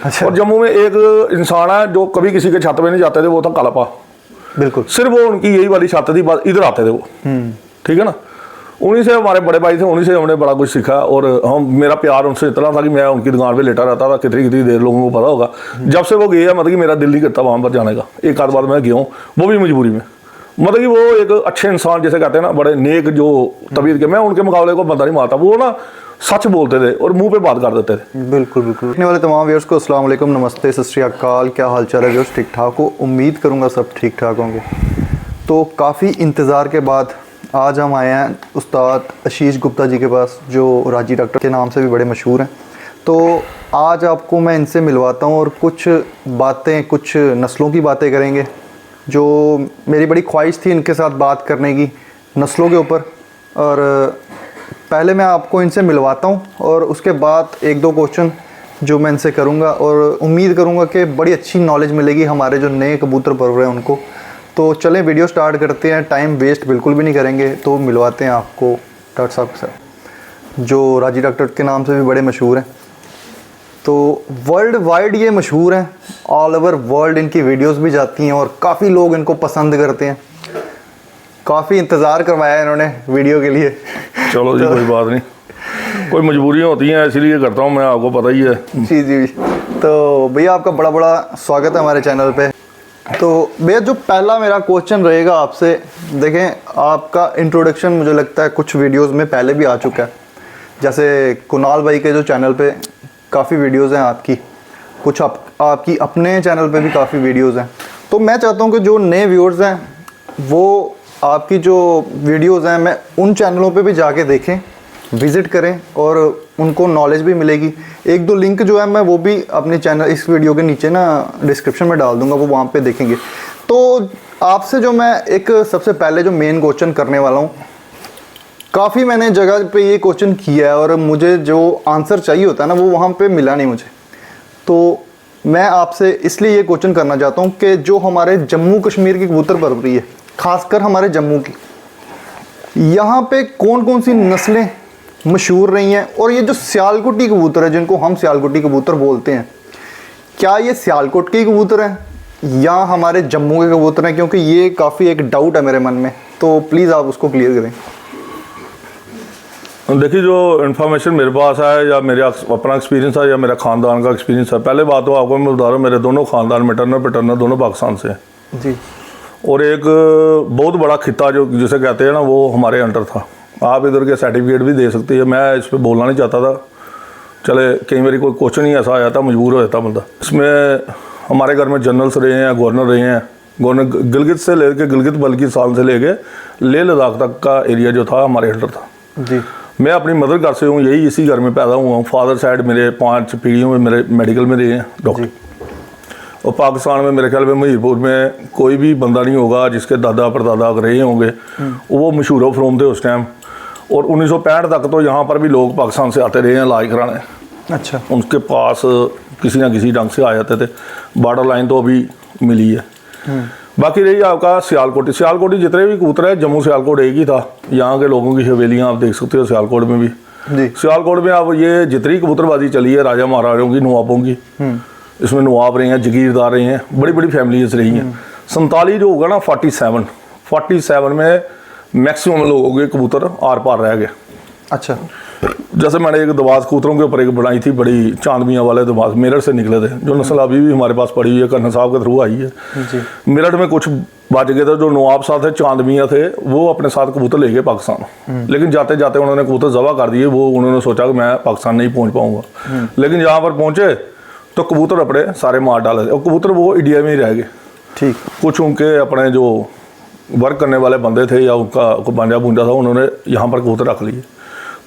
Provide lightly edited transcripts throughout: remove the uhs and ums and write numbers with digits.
अच्छा। और जम्मू में एक इंसान है जो कभी किसी के छत पे नहीं जाते थे, वो था कालापा। बिल्कुल। सिर्फ वो उनकी यही वाली छत थी, बस इधर आते थे वो। ठीक है ना। उन्हीं से हमारे बड़े भाई थे, उन्हीं से हमने बड़ा कुछ सीखा। और हम मेरा प्यार उनसे इतना था कि मैं उनकी दुकान पे लेटा रहता था, कितनी कितनी देर लोगों को पता होगा। जब से वो गए, मतलब कि मेरा दिल नहीं करता वहाँ पर जाने का। एक आध बार मैं गया हूँ, वो भी मजबूरी में। मतलब कि वो एक अच्छे इंसान जैसे कहते हैं ना, बड़े नेक जो तबीयत के, मैं उनके मुकाबले को बंदा नहीं मारता। वो ना सच बोलते थे और मुंह पे बात कर देते थे। बिल्कुल बिल्कुल। देखने वाले तमाम व्यूअर्स को अस्सलाम वालेकुम, नमस्ते, सत श्री अकाल। क्या हाल चाल है व्यूअर्स? ठीक ठाक हो? उम्मीद करूँगा सब ठीक ठाक होंगे। तो काफ़ी इंतज़ार के बाद आज हम आए हैं उस्ताद आशीष गुप्ता जी के पास, जो राजी डॉक्टर के नाम से भी बड़े मशहूर हैं। तो आज आपको मैं इनसे मिलवाता हूँ और कुछ बातें, कुछ नस्लों की बातें करेंगे, जो मेरी बड़ी ख्वाहिश थी इनके साथ बात करने की, नस्लों के ऊपर। और पहले मैं आपको इनसे मिलवाता हूँ और उसके बाद एक दो क्वेश्चन जो मैं इनसे करूँगा, और उम्मीद करूँगा कि बड़ी अच्छी नॉलेज मिलेगी हमारे जो नए कबूतर परवर हैं उनको। तो चलें वीडियो स्टार्ट करते हैं, टाइम वेस्ट बिल्कुल भी नहीं करेंगे। तो मिलवाते हैं आपको डॉक्टर साहब के साथ, जो राजी डॉक्टर के नाम से भी बड़े मशहूर हैं। तो वर्ल्ड वाइड ये मशहूर हैं, ऑल ओवर वर्ल्ड इनकी वीडियोस भी जाती हैं और काफ़ी लोग इनको पसंद करते हैं। काफ़ी इंतज़ार करवाया इन्होंने वीडियो के लिए। चलो जी, कोई बात नहीं, कोई मजबूरियाँ होती हैं, इसीलिए करता हूँ मैं, आपको पता ही है। जी जी। तो भैया आपका बड़ा बड़ा स्वागत है हमारे चैनल पे। तो भैया जो पहला मेरा क्वेश्चन रहेगा आपसे, देखें आपका इंट्रोडक्शन मुझे लगता है कुछ वीडियोस में पहले भी आ चुका है। जैसे कुणाल भाई के जो चैनल पे काफ़ी वीडियोस हैं आपकी, कुछ आपकी अपने चैनल पे भी काफ़ी वीडियोस हैं। तो मैं चाहता हूँ कि जो नए व्यूअर्स हैं वो आपकी जो वीडियोस हैं, मैं उन चैनलों पे भी जाके देखें, विज़िट करें और उनको नॉलेज भी मिलेगी। एक दो लिंक जो है मैं वो भी अपने चैनल, इस वीडियो के नीचे ना डिस्क्रिप्शन में डाल दूंगा, वो वहाँ पे देखेंगे। तो आपसे जो मैं एक सबसे पहले जो मेन क्वेश्चन करने वाला हूँ, काफ़ी मैंने जगह पे ये क्वेश्चन किया है और मुझे जो आंसर चाहिए होता है ना वो वहाँ पे मिला नहीं मुझे। तो मैं आपसे इसलिए ये क्वेश्चन करना चाहता हूँ कि जो हमारे जम्मू कश्मीर की कबूतर परवरी है, ख़ासकर हमारे जम्मू की, यहाँ पे कौन कौन सी नस्लें मशहूर रही हैं, और ये जो सियालकोटी कबूतर है जिनको हम सियालकोटी कबूतर बोलते हैं, क्या ये सियालकोट के कबूतर हैं या हमारे जम्मू के कबूतर हैं? क्योंकि ये काफ़ी एक डाउट है मेरे मन में, तो प्लीज़ आप उसको क्लियर करें। देखिए, जो इन्फॉर्मेशन मेरे पास है या मेरा अपना एक्सपीरियंस है या मेरा ख़ानदान का एक्सपीरियंस है, पहले बात तो आपको मैं बता रहा हूँ, मेरे दोनों ख़ानदान मैटरनल पैटर्नल दोनों पाकिस्तान से हैं जी। और एक बहुत बड़ा खिता जो जिसे कहते हैं ना, वो हमारे अंडर था। आप इधर के सर्टिफिकेट भी दे सकते हैं, मैं इस पर बोलना नहीं चाहता था, चले कई बार कोई क्वेश्चन ही ऐसा आया था, मजबूर हो जाता बंदा। इसमें हमारे घर में जनरल्स रहे हैं, गवर्नर रहे हैं। गवर्नर गिलगित से लेकर गिलगित बल्किस्तान से लेके लेह लद्दाख तक का एरिया जो था हमारे अंडर था। जी। मैं अपनी मदर घर से हूँ, यही इसी घर में पैदा हुआ हूँ। फादर साइड मेरे 5 पीढ़ियों में मेरे मेडिकल में रहे हैं डॉक्टर। और पाकिस्तान में मेरे ख्याल में मीरपुर में कोई भी बंदा नहीं होगा जिसके दादा परदादा रहे होंगे, वो मशहूर फ्रोम थे उस टाइम। और 1965 तक तो यहाँ पर भी लोग पाकिस्तान से आते रहे हैं इलाज कराने। अच्छा। उनके पास किसी ना किसी ढंग से आ जाते थे। बॉर्डर लाइन तो अभी मिली है। बाकी रही आपका सियालकोटी। सियालकोटी जितने भी कबूतर है, जम्मू सियालकोट एक ही था। यहाँ के लोगों की हवेलियाँ आप देख सकते हो सियालकोट में भी। जी। सियालकोट में अब ये जितनी कबूतरबाजी चली है राजा महाराजाओं की, नवाबों की, इसमें नवाब रहे हैं, जगीरदार रहे हैं, बड़ी बड़ी फैमिलीज रही हैं। 47 जो होगा ना 47 में मैक्सिमम लोगों के कबूतर आर पार रह गए। अच्छा। जैसे मैंने एक दबाज कबूतरों के ऊपर एक बनाई थी, बड़ी चांद मियाँ वाले दबाज मेरठ से निकले थे, जो नस्ल अभी भी हमारे पास पड़ी हुई है, कर्नल साहब के थ्रू आई है। जी। मेरठ में कुछ बच गए थे, जो नवाब साहब थे, चांद मियाँ थे, वो अपने साथ कबूतर ले गए पाकिस्तान। लेकिन जाते जाते उन्होंने कबूतर जबा कर दिए। वो उन्होंने सोचा कि मैं पाकिस्तान नहीं पहुँच पाऊँगा, लेकिन जहाँ पर पहुँचे तो कबूतर अपने सारे मार डाले थे और कबूतर वो इंडिया में ही रह गए। ठीक। कुछ उनके अपने जो वर्क करने वाले बंदे थे या उनका बांजा बूंजा था, उन्होंने यहाँ पर कबूतर रख लिए।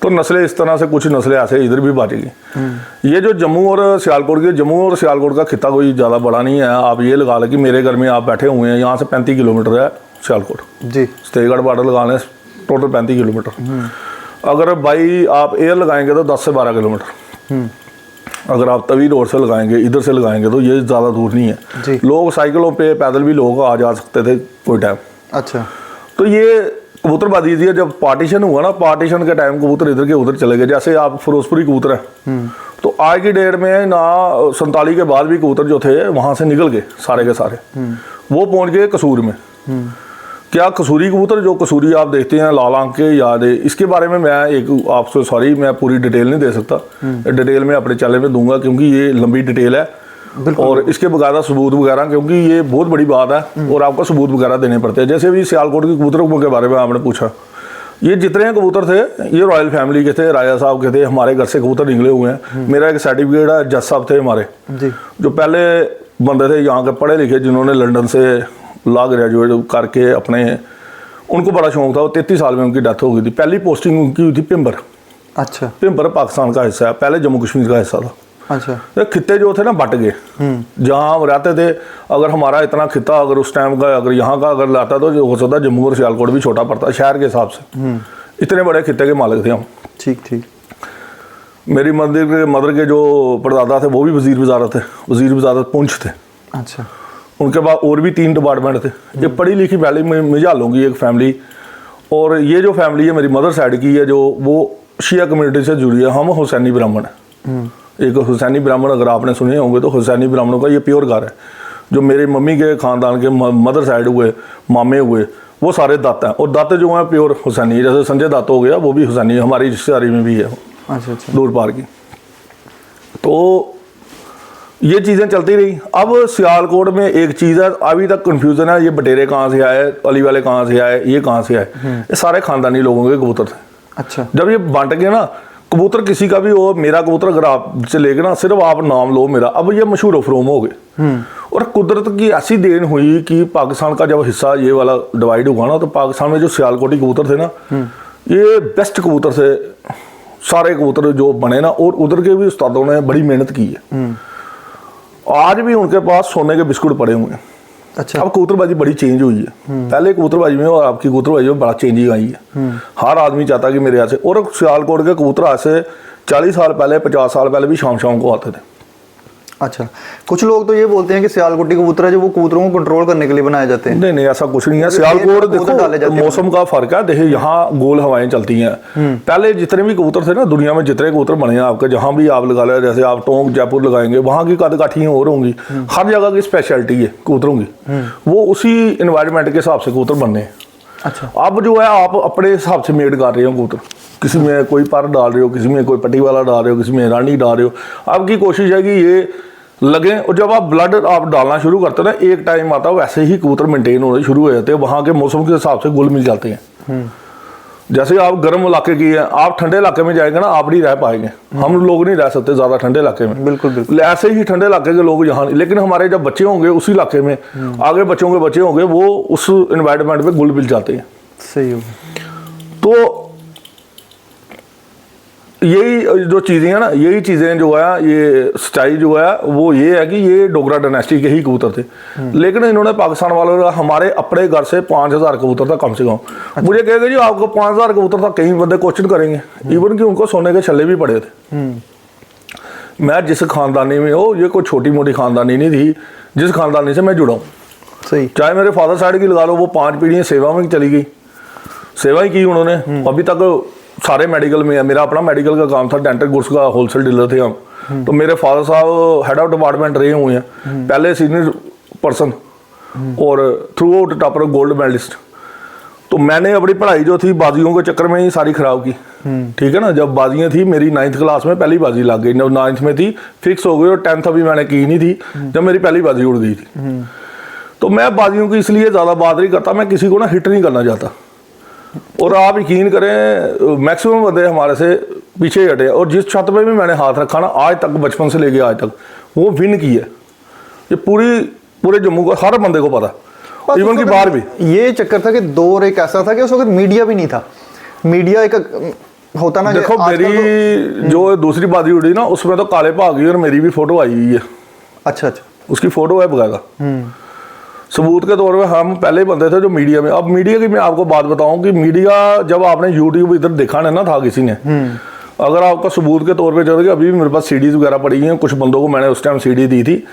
तो नस्लें इस तरह से, कुछ नस्लें ऐसे इधर भी बच गई। ये जो जम्मू और सियालकोट का खिता कोई ज़्यादा बड़ा नहीं है। आप ये लगा लें कि मेरे घर में आप बैठे हुए हैं, यहाँ से 35 किलोमीटर है सियालकोट। जी। सतेजगढ़ बॉर्डर लगा लें, टोटल 35 किलोमीटर। अगर बाई आप एयर लगाएंगे तो 10 से 12 किलोमीटर। अगर आप तवी रोड से लगाएंगे, इधर से लगाएंगे, तो ये ज़्यादा दूर नहीं है। लोग साइकिलों पे, पैदल भी लोग आ जा सकते थे कोई टाइम। अच्छा। तो ये कबूतरबाजी थी। जब पार्टीशन हुआ ना, पार्टीशन के टाइम कबूतर इधर के उधर चले गए। जैसे आप फिरोजपुरी कबूतर है, तो आज की डेट में ना 47 के बाद भी कबूतर जो थे वहाँ से निकल गए सारे के सारे, वो पहुँच गए कसूर में। क्या कसूरी कबूतर, जो कसूरी आप देखते हैं लाल आंख के याद है, इसके बारे में मैं एक आपसे सॉरी मैं पूरी डिटेल नहीं दे सकता, डिटेल मैं अपने चैनल में दूंगा क्योंकि ये लंबी डिटेल है और इसके बकायदा सबूत वगैरह, क्योंकि ये बहुत बड़ी बात है और आपको सबूत वगैरह देने पड़ते हैं। जैसे भी सियालकोट के कबूतरों के बारे में आपने पूछा, ये जितने कबूतर थे ये रॉयल फैमिली के थे, राजा साहब के थे, हमारे घर से कबूतर निकले हुए हैं। मेरा एक सर्टिफिकेट है, जज साहब थे हमारे जी, जो पहले बंदे थे यहाँ के पढ़े लिखे, जिन्होंने लंदन से लॉ ग्रेजुएट करके अपने, उनको बड़ा शौक था। वो 33 साल में उनकी डेथ हो गई थी। पहली पोस्टिंग उनकी हुई थी पिंबर। अच्छा, पिंबर पाकिस्तान का हिस्सा है, पहले जम्मू कश्मीर का हिस्सा था। अच्छा, तो खित्ते जो थे ना बट गए, जहाँ हम रहते थे। अगर हमारा इतना खित्ता अगर उस टाइम का अगर यहाँ का अगर लाता तो हो सकता जम्मू और सियालकोट भी छोटा पड़ता शहर के हिसाब से। इतने बड़े खित्ते के मालिक थे हम। ठीक ठीक। मेरी मदर के जो परदादा थे वो भी वजीर वजारत थे, वजीर वजारत पुंछ थे। अच्छा, उनके बाद और भी 3 डिपार्टमेंट थे। ये पढ़ी लिखी फैमिली में मिजालों की एक फैमिली, और ये जो फैमिली है मेरी मदर साइड की है जो वो शिया कम्युनिटी से जुड़ी है। हम हुसैनी ब्राह्मण है। एक हुसैनी ब्राह्मण अगर आपने सुने होंगे तो हुसैनी ब्राह्मणों का ये प्योर घर है। जो मेरे मम्मी के ख़ानदान के मदर साइड हुए, मामे हुए, वो सारे दत्त हैं, और दत्त जो हैं प्योर हुसैनी है। जैसे संजय दत्त हो गया वो भी हुसैनी है, हमारी रिश्तेदारी में भी है। अच्छा अच्छा, दूर पार की। तो ये चीज़ें चलती रही। अब सियालकोट में एक चीज़ है, अभी तक कन्फ्यूज़न है, ये बटेरे कहाँ से आए, अली वाले कहाँ से आए, ये कहाँ से आए। ये सारे ख़ानदानी लोगों के कबूतर थे। अच्छा, जब ये बांट गए ना, कबूतर किसी का भी हो, मेरा कबूतर अगर आप से लेके ना सिर्फ आप नाम लो मेरा, अब ये मशहूर फरोम हो गए। और कुदरत की ऐसी देन हुई कि पाकिस्तान का जब हिस्सा ये वाला डिवाइड हुआ ना, तो पाकिस्तान में जो सियालकोटी कबूतर थे ना, ये बेस्ट कबूतर थे सारे कबूतर जो बने ना, और उधर के भी उस्तादों ने बड़ी मेहनत की है। आज भी उनके पास सोने के बिस्कुट पड़े हुए हैं। अच्छा, अब कबूतरबाजी बड़ी चेंज हुई है। पहले कबूतरबाजी में और आपकी कबूतरबाजी में बड़ा चेंजिंग आई है। हर आदमी चाहता है कि मेरे यहाँ से, और सियालकोट के कबूतर आज से 40 साल पहले, 50 साल पहले भी शाम शाम को आते थे। अच्छा, कुछ लोग तो ये बोलते हैं कि सियालकोटी कबूतर है जो वो कबूतरों को कंट्रोल करने के लिए बनाए जाते हैं। नहीं नहीं, ऐसा कुछ नहीं है। सियालकोट देखो मौसम का फर्क है। देखिए यहाँ गोल हवाएं चलती हैं। पहले जितने भी कबूतर थे ना दुनिया में, जितने कबूतर बने हैं आपके, जहाँ भी आप लगा ले, जैसे आप टोंक जयपुर लगाएंगे, वहाँ की कदकाठियाँ और होंगी। हर जगह की स्पेशलिटी है कबूतरों की, वो उसी इन्वायरमेंट के हिसाब से कबूतर बनने हैं। अच्छा, अब जो है आप अपने हिसाब से मेड कर रहे हो कबूतर, किसी में कोई पर डाल रहे हो, किसी में कोई पट्टी वाला डाल रहे हो, किसी में रानी डाल रहे हो। आपकी कोशिश है कि ये लगे, और जब आप ब्लड आप डालना शुरू करते हो ना, एक टाइम आता है वैसे ही कबूतर मेंटेन होने शुरू हो जाते हैं। वहाँ के मौसम के हिसाब से गुल मिल जाते हैं। जैसे आप गर्म इलाके की है, आप ठंडे इलाके में जाएंगे ना, आप नहीं रह पाएंगे। हम लोग नहीं रह सकते ज़्यादा ठंडे इलाके में। बिल्कुल बिल्कुल। ऐसे ही ठंडे इलाके के लोग यहाँ, लेकिन हमारे जब बच्चे होंगे उसी इलाके में, आगे बच्चों के बच्चे होंगे, वो उस इन्वायरमेंट में गुल मिल जाते हैं। सही हो। तो यही जो चीज़ें हैं ना, यही चीज़ें जो है, ये सच्चाई जो है वो ये है कि ये डोगरा डायनेस्टी के ही कबूतर थे। लेकिन इन्होंने पाकिस्तान वालों ने हमारे अपने घर से 5000 कबूतर था कम से कम। मुझे कहेगा जी आपको 5000 कबूतर था, कहीं बंदे क्वेश्चन करेंगे। इवन कि उनको सोने के छल्ले भी पड़े थे। मैं जिस खानदानी में हो, ये कोई छोटी मोटी खानदानी नहीं थी, जिस खानदानी से मैं जुड़ा हूँ। सही। चाहे मेरे फादर साइड की लगा लो, वो 5 पीढ़ियाँ सेवा में चली गई, सेवा ही की उन्होंने। अभी तक सारे मेडिकल में है। मेरा अपना मेडिकल का काम था, डेंटल गुड्स का होलसेल डीलर थे हम। तो मेरे फादर साहब हेड ऑफ डिपार्टमेंट रहे हुए हैं, पहले सीनियर पर्सन और throughout topper gold medalist. तो मैंने अपनी पढ़ाई जो थी बाजियों के चक्कर में ही सारी खराब की। ठीक है ना, जब बाजियाँ थी मेरी 9th क्लास में पहली बाजी लग गई, जब 9th में थी फिक्स हो गई, और 10th अभी मैंने की नहीं थी जब मेरी पहली बाजी उड़ गई थी। तो मैं बाजियों की इसलिए ज़्यादा बात नहीं करता, मैं किसी को ना हिट नहीं करना चाहता। और आप यकीन करें मैक्सिमम बंदे हमारे से पीछे हटे, और जिस छत पे भी मैंने हाथ रखा ना आज तक, बचपन से लेके आज तक, वो विन की है। ये पूरे जम्मू को हर बंदे को पता, इवन की बाहर भी। ये चक्कर था कि दौर एक ऐसा था कि उस वक्त मीडिया भी नहीं था। मीडिया एक होता ना, देखो मेरी जो दूसरी बाजी उड़ी ना, उसमें तो काले भागी और मेरी भी फोटो आई हुई है। अच्छा अच्छा, उसकी फोटो है बकायदा। सबूत के तौर पे हम पहले ही बनते थे जो मीडिया में। अब मीडिया की मैं आपको बात बताऊं कि मीडिया जब आपने यूट्यूब इधर देखा ना था किसी ने, अगर आपका सबूत के तौर पे चलोगे, अभी भी मेरे पास सीडीज वगैरह पड़ी हैं, कुछ बंदों को मैंने उस टाइम सीडी दी थी।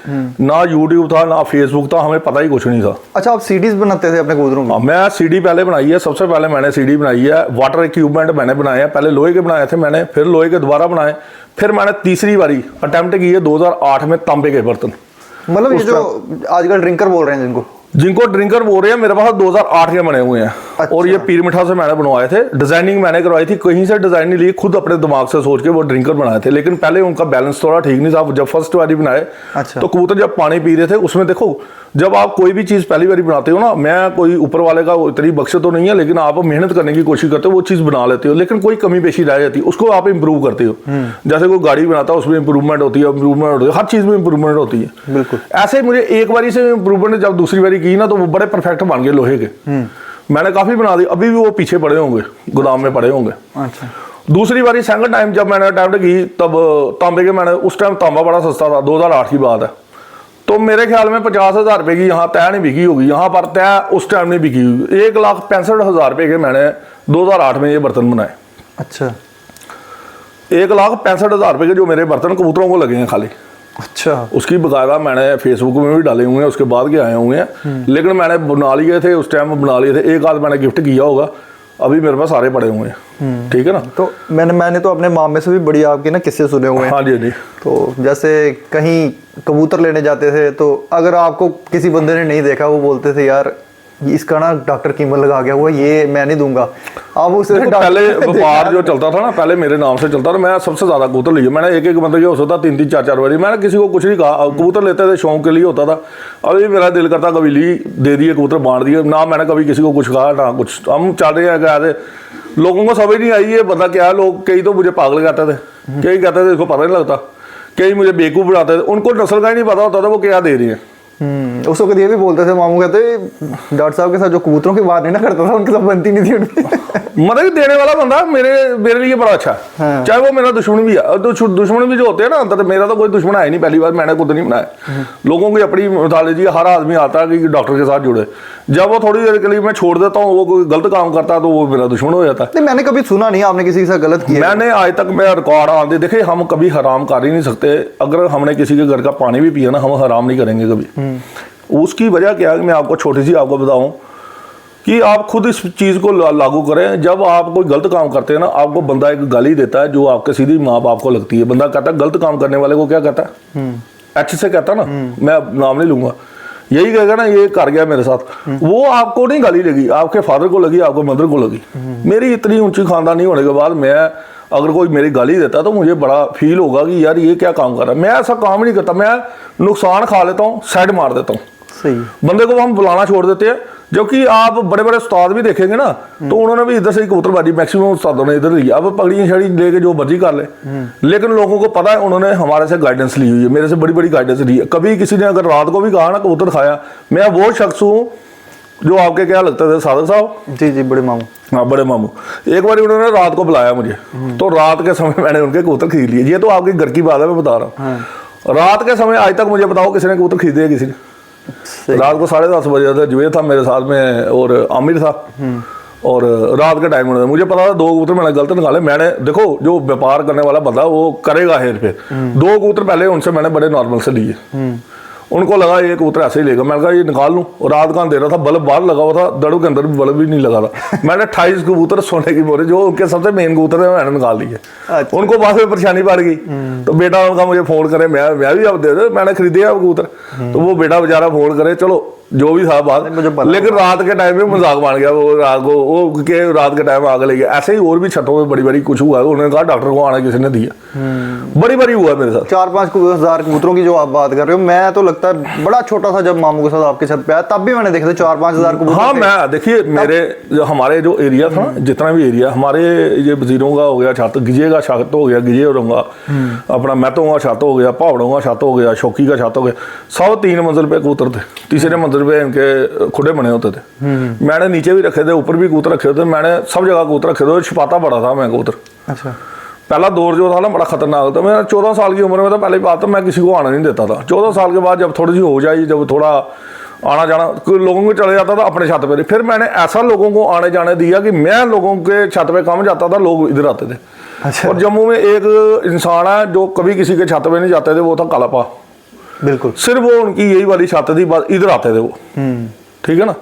ना यूट्यूब था ना फेसबुक था, हमें पता ही कुछ नहीं था। अच्छा, आप सीडीज बनाते थे अपने कबूतरों में? हाँ, मैं सीडी पहले बनाई है, सबसे पहले मैंने सीडी बनाई है। वाटर इक्विपमेंट मैंने बनाए हैं, पहले लोहे के बनाए थे मैंने, फिर लोहे के दोबारा बनाए, फिर मैंने तीसरी बारी अटेम्प्ट की है 2008 में तांबे के बर्तन। मतलब ये जो आजकल ड्रिंकर बोल रहे हैं जिनको ड्रिंकर बोल रहे हैं, मेरे पास 2008 के बने हुए हैं। अच्छा। और ये पीर मिठा से मैंने बनवाए थे, डिजाइनिंग मैंने करवाई थी, कहीं से डिजाइन नहीं ली, खुद अपने दिमाग से सोच के वो ड्रिंकर बनाए थे। लेकिन पहले उनका बैलेंस थोड़ा ठीक नहीं था। जब फर्स्ट बारी बनाए अच्छा। तो कबूतर जब पानी पी रहे थे, उसमें देखो जब आप कोई भी चीज़ पहली बारी बनाते हो ना, मैं कोई ऊपर वाले का इतनी बख्शे तो नहीं है, लेकिन आप मेहनत करने की कोशिश करते हो, वो चीज़ बना लेते हो, लेकिन कोई कमी पेशी रह जाती है, उसको आप इंप्रूव करते हो। जैसे कोई गाड़ी बनाता है, उसमें इंप्रूवमेंट होती है, हर चीज़ में इंप्रूवमेंट होती है। बिल्कुल। ऐसे मुझे एक बारी से इंप्रूवमेंट जब दूसरी बारी की ना, तो वो बड़े परफेक्ट बन गए लोहे के। मैंने काफ़ी बना दी, अभी भी वो पीछे पड़े होंगे, गोदाम में पड़े होंगे। अच्छा। दूसरी बारी सेकंड टाइम जब मैंने अटेम्प्ट की, तब तांबे के मैंने, उस टाइम तांबा बड़ा सस्ता था, 2008 की बात है, तो मेरे ख्याल में 50,000 रुपये की यहाँ तय नहीं बिकी होगी, यहाँ पर तय उस टाइम नहीं बिकी हुई। 1,65,000 रुपये के मैंने 2008 में ये बर्तन बनाए। अच्छा। 1,65,000 रुपये के जो मेरे बर्तन कबूतरों को लगे हैं खाली। अच्छा। उसकी बकायदा मैंने फेसबुक में भी डाले हुए हैं, उसके बाद के आए हुए हैं, लेकिन मैंने बना लिए थे उस टाइम, बना लिए थे, एक आध मैंने गिफ्ट किया होगा, अभी मेरे पास सारे पड़े हुए हैं। ठीक है ना। तो मैंने तो अपने मामे से भी बढ़िया आपके ना किस्से सुने हुए हैं। हाँ जी, जी। तो जैसे कहीं कबूतर लेने जाते थे, तो अगर आपको किसी बंदे ने नहीं देखा, वो बोलते थे यार इसका ना डॉक्टर कीमत लगा गया हुआ, ये मैं नहीं दूंगा। आप उसे पहले व्यापार जो चलता था ना, पहले मेरे नाम से चलता था, मैं सबसे ज्यादा कबूतर लिए मैंने, एक बंदे के हो सकता 3-3 4-4 बारी, मैंने किसी को कुछ नहीं कहा। कबूतर लेते थे, शौक के लिए होता था। अभी मेरा दिल करता कभी ली दे दिए कबूतर, बांट दिए ना, मैंने कभी किसी को कुछ कहा ना कुछ। हम चल रहे हैं क्या, लोगों को समझ नहीं आई ये बंदा क्या है। लोग कई तो मुझे पागल कहते थे, कई कहते थे इसको पता नहीं लगता, कई मुझे बेवकूफ बनाते थे, उनको नस्ल का ही नहीं पता होता था वो क्या दे रही है। उस वक्त ये भी बोलते थे मामू, कहते डॉक्टर साहब के साथ जो कबूतरों की बात नहीं ना करता था, उनके साथ बनती नहीं थी उनकी। मतलब देने वाला बंदा मेरे लिए बड़ा अच्छा है। हाँ। चाहे वो मेरा दुश्मन भी है, दुश्मन भी जो होते हैं ना, तो मेरा तो कोई दुश्मन है नहीं, पहली बार मैंने खुद नहीं बनाया। लोगों की अपनी मिथोलॉजी, हर आदमी आता है कि डॉक्टर के साथ जुड़े, जब वो थोड़ी देर के लिए मैं छोड़ देता हूँ, वो कोई गलत काम करता है तो वो मेरा दुश्मन हो जाता है। नहीं, मैंने कभी सुना नहीं आपने किसी के साथ गलत किया। मैंने आज तक मैं रिकॉर्ड आते देखे, हम कभी हराम कर ही नहीं सकते। अगर हमने किसी के घर का पानी भी पिया ना, हम हराम नहीं करेंगे कभी। उसकी वजह क्या है कि मैं आपको छोटी सी आपको बताऊं कि आप खुद इस चीज़ को लागू करें। जब आप कोई गलत काम करते हैं ना, आपको बंदा एक गाली देता है जो आपके सीधी माँ बाप को लगती है। बंदा कहता है गलत काम करने वाले को क्या कहता है, एच से कहता ना, मैं नाम नहीं लूंगा, यही कहेगा ना ये कर गया मेरे साथ। वो आपको नहीं गाली लगी, आपके फादर को लगी, आपको मदर को लगी। मेरी इतनी ऊंची खानदानी होने के बाद मैं अगर कोई मेरी गाली देता तो मुझे बड़ा फील होगा कि यार ये क्या काम कर रहा है। मैं ऐसा काम नहीं करता, मैं नुकसान खा लेता हूँ, साइड मार देता हूँ। सही। बंदे को हम बुलाना छोड़ देते हैं। जबकि आप बड़े बड़े उस्ताद भी देखेंगे ना, तो उन्होंने भी इधर से ही कबूतरबाजी मैक्सिमम उस्तादों ने इधर ली। अब पगड़ी छड़ी लेके जो मर्जी कर ले, लेकिन लोगों को पता है उन्होंने हमारे से गाइडेंस ली हुई है, मेरे से बड़ी बड़ी गाइडेंस ली है। कभी किसी ने अगर रात को भी कहा ना कबूतर खाया, मैं वो शख्स हूँ जो आपके क्या लगते थे सादक साहब, जी जी, बड़े मामू। हाँ, बड़े मामू। एक बार उन्होंने रात को बुलाया मुझे, तो रात के समय मैंने उनके कबूतर खरीद लिए। ये तो आपके घर की बात है, मैं बता रहा हूँ। रात के समय आज तक मुझे बताओ किसी ने कबूतर खरीदे है किसी ने? रात को 10:30 बजे था, जुबेर था मेरे साथ में और आमिर था, और रात के टाइम मुझे पता था 2 कबूतर मैंने गलत निकाले। मैंने देखो जो व्यापार करने वाला बंदा वो करेगा हेर फेर। 2 कबूतर पहले उनसे मैंने बड़े नॉर्मल से लिए, उनको लगा ये कबूतर ऐसे ही लेगा, मैंने कहा ये निकाल लूँ। और रात का अंधेरा था, बल्ब बाहर लगा हुआ था, दड़ों के अंदर भी बल्ब भी नहीं लगा था। मैंने 28 कबूतर सोने की बोरे जो उनके सबसे मेन कबूतर है मैंने निकाल लिए। अच्छा। उनको बाद में परेशानी पड़ गई, तो बेटा उनका मुझे फोन करे, मैं भी अब दे दे, मैंने खरीदे अब कबूतर। तो वो बेटा बेचारा फोन करे, चलो जो भी था बात, लेकिन रात के टाइम में मजाक बन गया। वो रात को वो के रात के टाइम आग ले गया। ऐसे ही और भी छतों में बड़ी बड़ी कुछ हुआ, उन्होंने कहा डॉक्टर को आना किसी ने दिया, बड़ी बड़ी हुआ मेरे साथ। 4-5 हज़ार कबूतरों की जो आप बात कर रहे हो, मैं तो लगता है बड़ा छोटा था जब मामू के साथ आपके छत पे आया, तब भी मैंने देखा था 4-5 हज़ार कबूतर। हाँ, मैं देखिए मेरे हमारे जो एरिया था, जितना भी एरिया हमारे ये वजीरों का हो गया छत, गिजे का छत हो गया, गिजे होगा अपना, महतों का छत हो गया, पहाड़ों का छत हो गया, शौकी का छत हो गया, सब 3 मंजिल पे कबूतर थे। तीसरे मंजिल पे इनके खुडे बने होते थे। मैंने नीचे भी रखे थे, ऊपर भी कबूतर रखे थे, मैंने सब जगह कबूतर रखे थे। छुपाता बड़ा था मैं कबूतर। अच्छा। पहला दौर जो था ना बड़ा खतरनाक था। मैं 14 साल की उम्र में था, पहली बात तो मैं किसी को आने नहीं देता था। 14 साल के बाद जब थोड़ी सी हो जाए, जब थोड़ा आना जाना लोगों को चले जाता था अपने छत पे, फिर मैंने ऐसा लोगों को आने जाने दिया कि मैं लोगों के छत पे कम जाता था, लोग इधर आते थे। अच्छा। और जम्मू में एक इंसान है जो कभी किसी के छत पे नहीं जाते थे, वो था कालापा। बिल्कुल। सिर्फ वो उनकी यही वाली छत थी, बस इधर आते थे वो। ठीक है ना।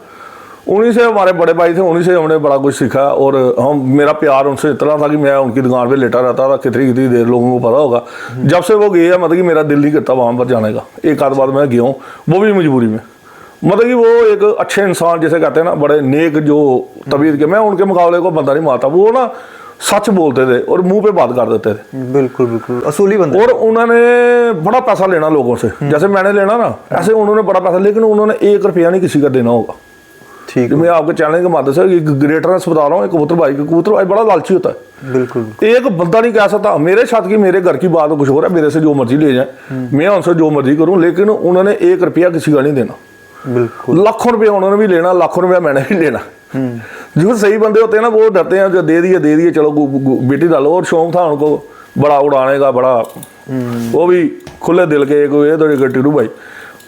उन्हीं से हमारे बड़े भाई थे, उन्हीं से हमने बड़ा कुछ सीखा। और हम मेरा प्यार उनसे इतना था कि मैं उनकी दुकान पे लेटा रहता था, कितनी कितनी देर लोगों को पता होगा। जब से वो गए, मतलब कि मेरा दिल नहीं करता वहाँ पर जाने का। एक आध बार मैं गया हूँ, वो भी मजबूरी में। मतलब कि वो एक अच्छे इंसान जिसे कहते हैं ना, बड़े नेक जो तबीयत के, मैं उनके मुकाबले को बंदा नहीं मारता। वो ना सच बोलते थे और मुंह पे बात कर देते थे। बिल्कुल बिल्कुल असूली बंदे। और उन्होंने बड़ा पैसा लेना लोगों से, जैसे मैंने लेना ना, ऐसे उन्होंने बड़ा पैसा, लेकिन उन्होंने 1 रुपया नहीं किसी का देना होगा। ठीक है। मैं आपके चैनल के माध्यम से ग्रेटरनेस बता रहा हूँ। कबूतर भाई बड़ा लालची होता है। बिल्कुल। एक बंदा नहीं कह सकता मेरे छत की, मेरे घर की बात कुछ हो रहा है, मेरे से जो मर्जी ले जाए, मैं उनसे जो मर्जी करूँ, लेकिन उन्होंने 1 रुपया किसी का नहीं देना। बिल्कुल। लाखों रुपया उन्होंने भी लेना, लाखों रुपया मैंने भी लेना। जो सही बंदे होते हैं ना, वो डरते हैं, जो दे दिए चलो बेटी डालो। और शौक था उनको बड़ा उड़ाने का, बड़ा वो भी खुले दिल के, एक टीरू भाई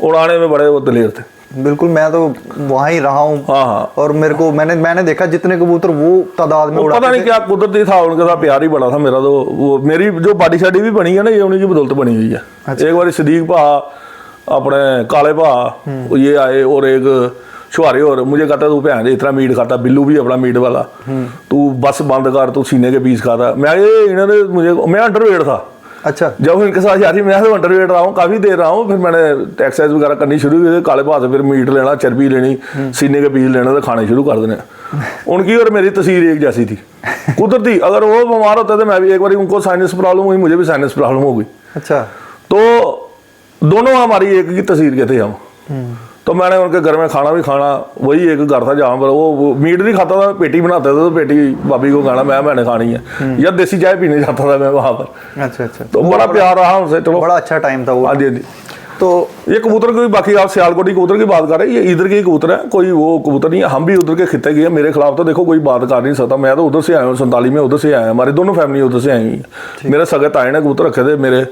उड़ाने में बड़े वो दलेर थे। बिल्कुल। मैं तो वहाँ ही रहा हूँ। हाँ। और मेरे को मैंने देखा जितने कबूतर वो तादाद में उड़ाते पता नहीं थे। क्या कुदरती था उनके साथ, प्यार ही बड़ा था मेरा। तो वो मेरी जो बॉडी शाडी भी बनी है ना, ये उन्हीं की बदौलत बनी हुई है। अच्छा। एक बार सदीक भा, अपने काले भा ये आए, और एक छुहारे, और मुझे कहता तू भैन इतना मीट खाता, बिल्लू भी अपना मीट वाला, तू बस बंद कर, तू सीने के पीस खाता। मैं इन्होंने मुझे, मैं अंडरवेट था। अच्छा। जब इनके साथ यारी, मैं तो अंडरवेट रहा हूँ, काफ़ी देर रहा हूँ। फिर मैंने एक्सरसाइज वगैरह करनी शुरू की, काले भाव से फिर मीट लेना, चर्बी लेनी, सीने के पीस लेना, तो खाने शुरू कर देने। उनकी और मेरी तस्वीर एक जैसी थी, कुदरती। अगर वो बीमार होते थे, मैं भी, एक बार उनको साइनस प्रॉब्लम हुई, मुझे भी साइनस प्रॉब्लम हो गई। अच्छा। तो दोनों हमारी एक ही तस्वीर के थे हम। तो मैंने उनके घर में खाना भी खाना, वही एक घर था जहाँ पर वो मीट नहीं खाता था, पेटी बनाते थे, तो पेटी भाभी को खाना, मैंने खानी है, या देसी चाय पीने जाता था मैं वहाँ पर। अच्छा अच्छा। तो बड़ा प्यार रहा उनसे। चलो बड़ा अच्छा टाइम था वो। हाँ जी, हाँ जी। तो ये कबूतर की, बाकी आप सियालकोटी कबूतर की बात कर रहे हैं, ये इधर के कबूतर है, कोई वो कबूतर नहीं है। हम भी उधर के खिते गए, मेरे खिलाफ तो देखो कोई बात कर नहीं सकता। मैं तो उधर से आया हूँ, 47 में उधर से आया, हमारी दोनों फैमिली उधर से आई हुई है। मेरे सगे ताए ने कबूतर रखे थे, मेरे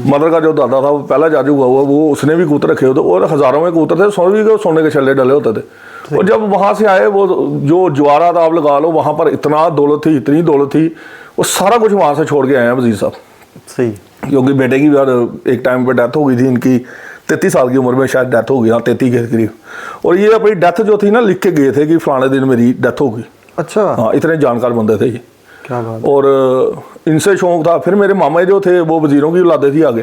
मदर का जो दादा था वो पहला जाजू हुआ हुआ, वो उसने भी कबूतर रखे होते, और हज़ारों में कबूतर थे, सोने के छल्ले डले होते थे। और जब वहाँ से आए, वो जो ज्वारा था आप लगा लो, वहाँ पर इतना दौलत थी, इतनी दौलत थी, वो सारा कुछ वहाँ से छोड़ के आए हैं वजीर साहब। सही। क्योंकि बेटे की भी एक टाइम पर डेथ हो गई थी इनकी, 33 साल की उम्र में शायद डेथ हो गई, हाँ 33 के करीब। और ये अपनी डेथ जो थी ना, लिख के गए थे कि फलाने दिन मेरी डेथ होगी। अच्छा। हाँ, इतने जानकार बंदे थे ये। क्या बात। और इनसे शौक था। फिर मेरे मामा जो थे, वो वजीरों की औलादे थी आगे।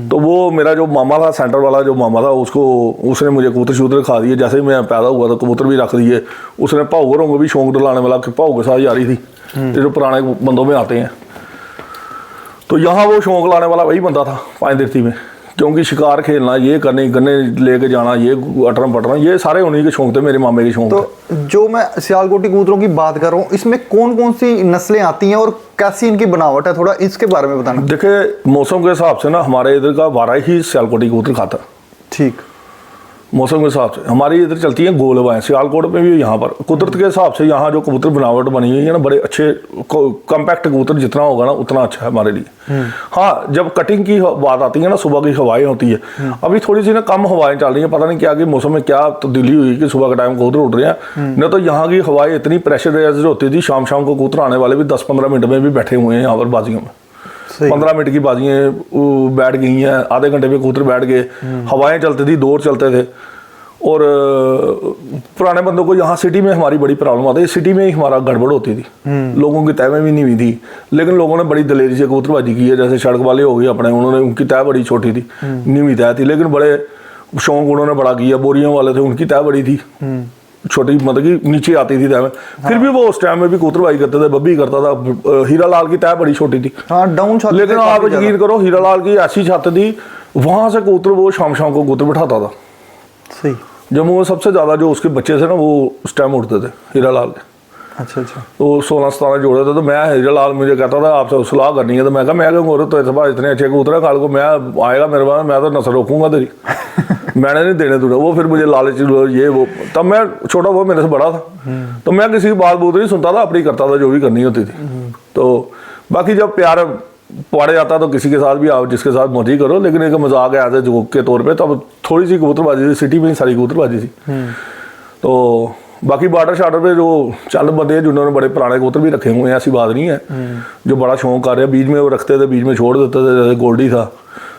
तो वो मेरा जो मामा था, सेंटर वाला जो मामा था, उसने मुझे कबूतर शूतर खा दिए। जैसे ही मैं पैदा हुआ तो कबूतर भी रख दिए उसने। भाऊगरों को भी शौक दिलाने वाला, कि भाऊ के साथ यारी थी, जो पुराने बंदों में आते हैं। तो यहाँ वो शौक लाने वाला वही बंदा था 5 दिरती में, क्योंकि शिकार खेलना, ये करने, गन्ने लेके जाना, ये अटरम पटरम, ये सारे उन्हीं के शौक थे, मेरे मामे के शौक थे। तो जो मैं सियालकोटी कबूतरों की बात कर रहा हूँ, इसमें कौन कौन सी नस्लें आती हैं और कैसी इनकी बनावट है, थोड़ा इसके बारे में बताना। देखिए, मौसम के हिसाब से ना, हमारे इधर का वारा ही सियालकोटी कबूतर खाता। ठीक। मौसम के हिसाब से हमारी इधर चलती हैं गोल हवाएं, सियालकोट में भी। यहाँ पर कुदरत के हिसाब से यहाँ जो कबूतर बनावट बनी हुई है ना, बड़े अच्छे कॉम्पैक्ट कबूतर जितना होगा ना उतना अच्छा है हमारे लिए। हाँ, जब कटिंग की बात आती है ना, सुबह की हवाएं होती है, अभी थोड़ी सी ना कम हवाएं चल रही हैं, पता नहीं क्या कि मौसम में क्या तब्दीली हुई कि सुबह के टाइम कबूतर उड़ रहे हैं। नहीं तो यहाँ की हवाएं इतनी प्रेशराइज होती थी, शाम को कबूतर आने वाले भी 10-15 मिनट में भी बैठे हुए हैं यहाँ पर बाजियों में। 15 मिनट की बाजियाँ बैठ गई हैं, आधे घंटे में कबूतर बैठ गए, हवाएं चलती थी, दौर चलते थे। और पुराने बंदों को यहाँ सिटी में हमारी बड़ी प्रॉब्लम आती है, सिटी में ही हमारा गड़बड़ होती थी, लोगों की तय में भी नहीं हुई थी। लेकिन लोगों ने बड़ी दलेरी से कबूतरबाजी की है, जैसे सड़क वाले हो गए अपने, उन्होंने, उनकी तय बड़ी छोटी थी, नीवी तय थी, लेकिन बड़े शौक उन्होंने बड़ा किया। बोरियों वाले थे, उनकी तय बड़ी थी, छोटी, मतलब कि नीचे आती थी तय में। फिर भी वो उस टाइम में भी कबूतरबाजी करते थे, बब्बी करता था। हीरा लाल की तय बड़ी छोटी थी, डाउन छत। लेकिन आप यकीन करो, हीरा लाल की ऐसी छत थी, वहाँ से कबूतर वो शाम को कबूतर बिठाता था। सही। जम्मू में सबसे ज़्यादा जो उसके बच्चे थे ना, वो उस टाइम उड़ते थे हीरा लाल के। अच्छा अच्छा। तो 16-17 जोड़े थे। तो मैं, हीरा लाल मुझे कहता था आपसे सलाह करनी है, तो मैं कहा मैं क्यों गोरे, तो इतने अच्छे कबूतर है, कल को मैं आएगा मेरे पास, मैं तो नस्ल रोकूंगा तेरी। मैंने नहीं देने दूंगा। वो फिर मुझे लालच, ये वो, तब मैं छोटा, वो मेरे से बड़ा था, तो मैं किसी की बात बूत नहीं सुनता था, अपनी करता था जो भी करनी होती थी। तो बाकी जब प्यार पड़े जाता तो किसी के साथ भी आप जिसके साथ मर्जी करो, लेकिन एक मजाक है ऐसे जोक के तौर पे। तब थोड़ी सी कबूतरबाजी थी, सिटी में ही सारी कबूतरबाजी थी। तो बाकी बॉर्डर शार्डर पे जो चल बंदे हैं जिन्होंने बड़े पुराने कबूतर भी रखे हुए हैं, ऐसी बात नहीं है, जो बड़ा शौक कर रहे हैं, बीच में वो रखते थे बीच में छोड़ देते थे, जैसे गोल्डी था,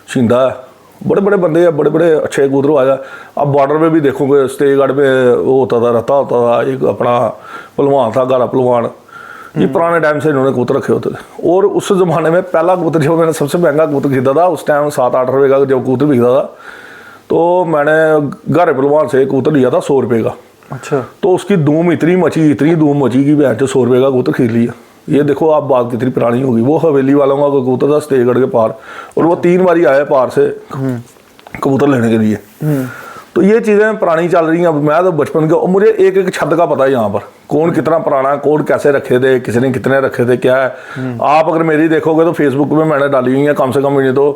शिंदा है, बड़े बड़े बंदे हैं, बड़े बड़े अच्छे कबूतर आया। अब बॉर्डर पे भी देखोगे स्टेगढ़ में वो होता था, रत्ता होता था, एक अपना पहलवान था गारा पहलवान, ये पुराने टाइम से इन्होंने कबूतर रखे होते थे। और उस ज़माने में पहला कबूतर जब मैंने सबसे महंगा कबूतर खरीदा था उस टाइम 7-8 रुपये का जब कबूतर बिकता था, तो मैंने गारे पहलवान से कबूतर लिया था 100 रुपये का। अच्छा। तो उसकी धूम इतनी मची कि बहन जो 100 रुपये का कबूतर खरीद लिया। ये देखो आप बात कितनी पुरानी होगी। वो हवेली वालों का कबूतर था स्टेगढ़ के पार, और वो 3 बारी आया पार से कबूतर लेने के लिए। तो ये चीज़ें पुरानी चल रही हैं। अब मैं तो बचपन के, और मुझे एक एक छत का पता है यहाँ पर, कौन कितना पुराना है, कौन कैसे रखे थे, किसने कितने रखे थे, क्या है। आप अगर मेरी देखोगे तो फेसबुक में मैंने डाली हुई है कम से कम मुझे तो